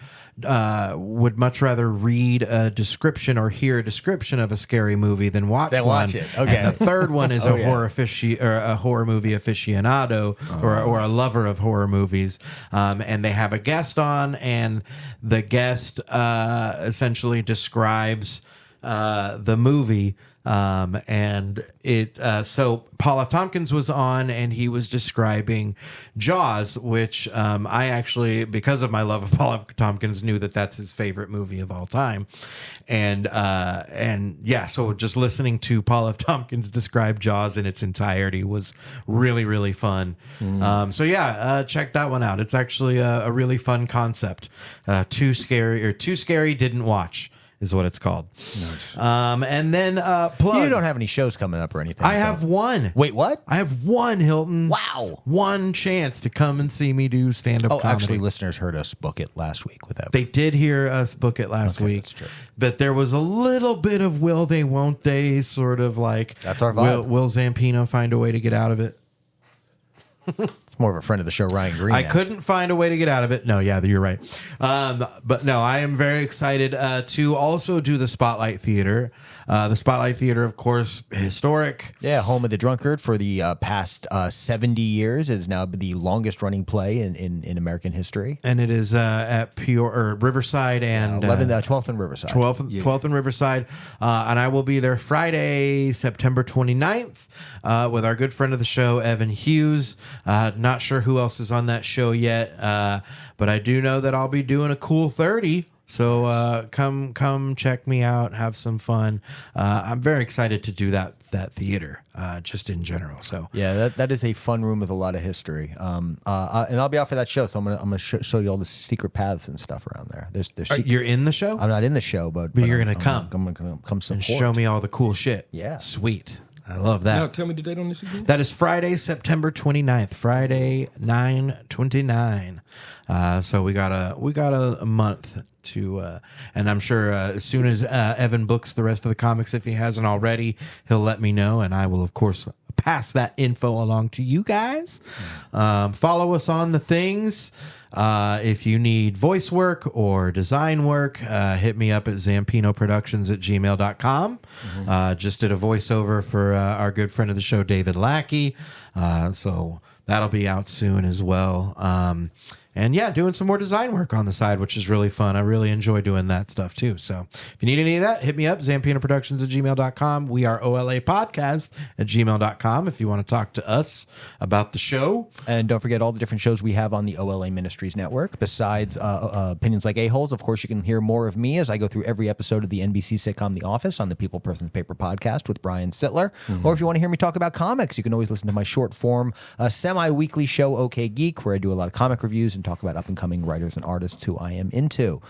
S1: would much rather read a description or hear a description of a scary movie than watch
S2: watch it. Okay.
S1: And the third one is a horror movie aficionado or a lover of horror movies. And they have a guest on, and the guest essentially describes the movie. And it so Paul F. Tompkins was on, and he was describing Jaws, which I actually, because of my love of Paul F. Tompkins, knew that that's his favorite movie of all time. And yeah, so just listening to Paul F. Tompkins describe Jaws in its entirety was really, really fun. So yeah, check that one out. It's actually a really fun concept. Too Scary Didn't Watch is what it's called. Nice. And then plug.
S2: You don't have any shows coming up or anything.
S1: I have one.
S2: Wait, what?
S1: I have one, Hilton.
S2: Wow.
S1: One chance to come and see me do stand-up comedy.
S2: Actually, listeners heard us book it last week with that.
S1: They did hear us book it last week.
S2: That's true.
S1: But there was a little bit of will they, won't they, sort of like,
S2: that's our vibe.
S1: Will Zampino find a way to get out of it?
S2: It's more of a friend of the show, Ryan Green.
S1: I couldn't find a way to get out of it. No, yeah, you're right. But no, I am very excited to also do the Spotlight Theater. The Spotlight Theater, of course, historic.
S2: Yeah, home of the drunkard for the past 70 years. It is now the longest running play in American history.
S1: And it is at Riverside and
S2: 12th and Riverside.
S1: 12th and Riverside. And I will be there Friday, September 29th with our good friend of the show, Evan Hughes. Not sure who else is on that show yet, but I do know that I'll be doing a cool 30. So come check me out, have some fun. I'm very excited to do that theater, just in general. So
S2: yeah, that is a fun room with a lot of history. And I'll be out for that show, so I'm gonna show you all the secret paths and stuff around there.
S1: You're in the show?
S2: I'm not in the show, but
S1: you're gonna come.
S2: I'm gonna come support.
S1: And show me all the cool shit.
S2: Yeah,
S1: sweet. I love that.
S3: Now, tell me the date on this again.
S1: That is Friday, September 29th. Friday, 9/29. So we got a month to, and I'm sure as soon as Evan books the rest of the comics, if he hasn't already, he'll let me know, and I will of course pass that info along to you guys. Follow us on the things. If you need voice work or design work, hit me up at zampinoproductions@gmail.com. Just did a voiceover for our good friend of the show, David Lackey. So that'll be out soon as well. And yeah, doing some more design work on the side, which is really fun. I really enjoy doing that stuff too. So if you need any of that, hit me up, zampinoproductions@gmail.com. We are OLA podcast at gmail.com if you want to talk to us about the show.
S2: And don't forget all the different shows we have on the OLA Ministries Network. Besides Opinions Like A-Holes, of course, you can hear more of me as I go through every episode of the NBC sitcom The Office on the People, Persons, Paper podcast with Brian Sittler. Or if you want to hear me talk about comics, you can always listen to my short form, semi-weekly show, OK Geek, where I do a lot of comic reviews and talk about up-and-coming writers and artists who I am into.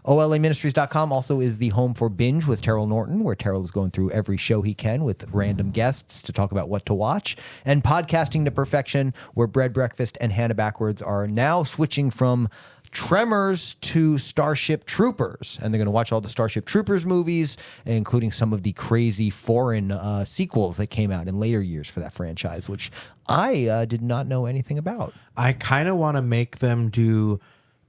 S2: OLAministries.com also is the home for Binge with Terrell Norton, where Terrell is going through every show he can with random guests to talk about what to watch. And Podcasting to Perfection, where Bread Breakfast and Hannah Backwards are now switching from Tremors to Starship Troopers, and they're going to watch all the Starship Troopers movies, including some of the crazy foreign sequels that came out in later years for that franchise, which I did not know anything about.
S1: I kind of want to make them do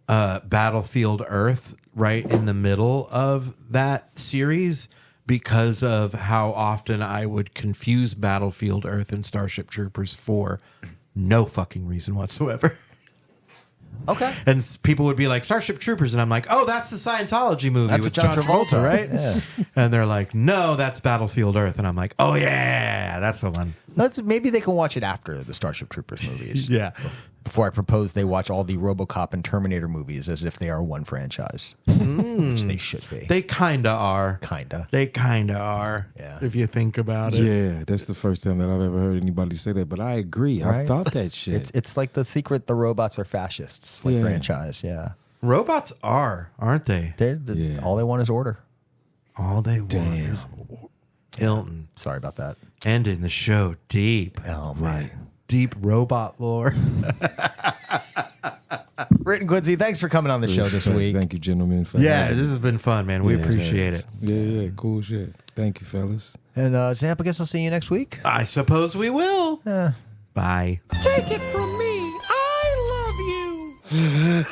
S1: Battlefield Earth right in the middle of that series because of how often I would confuse Battlefield Earth and Starship Troopers for no fucking reason whatsoever.
S2: Okay.
S1: And people would be like, Starship Troopers. And I'm like, oh, that's the Scientology movie
S2: That's
S1: with
S2: with John Travolta,
S1: right?
S2: Yeah.
S1: And they're like, no, that's Battlefield Earth. And I'm like, oh, yeah, that's the one.
S2: Maybe they can watch it after the Starship Troopers movies.
S1: Yeah.
S2: Before I propose they watch all the RoboCop and Terminator movies as if they are one franchise, which they should be.
S1: They kind of are. They kind of are,
S2: Yeah.
S1: if you think about it.
S3: Yeah, that's the first time that I've ever heard anybody say that, but I agree.
S2: Right?
S3: I've thought that shit.
S2: It's like the secret the robots are fascists, like franchise, yeah.
S1: Robots are, aren't they?
S2: All they want is order.
S1: All they want is Hilton.
S2: Sorry about that.
S1: Ending the show deep.
S2: Oh, man.
S1: Deep robot lore.
S2: Written Quincey, thanks for coming on the show this week.
S3: Thank you, gentlemen. For
S1: Yeah,
S3: having me.
S1: this has been fun, man. We appreciate it.
S3: Yeah, cool shit. Thank you, fellas.
S2: And Zamp, I guess I'll see you next week.
S1: I suppose we will. Bye.
S4: Take it from me. I love you.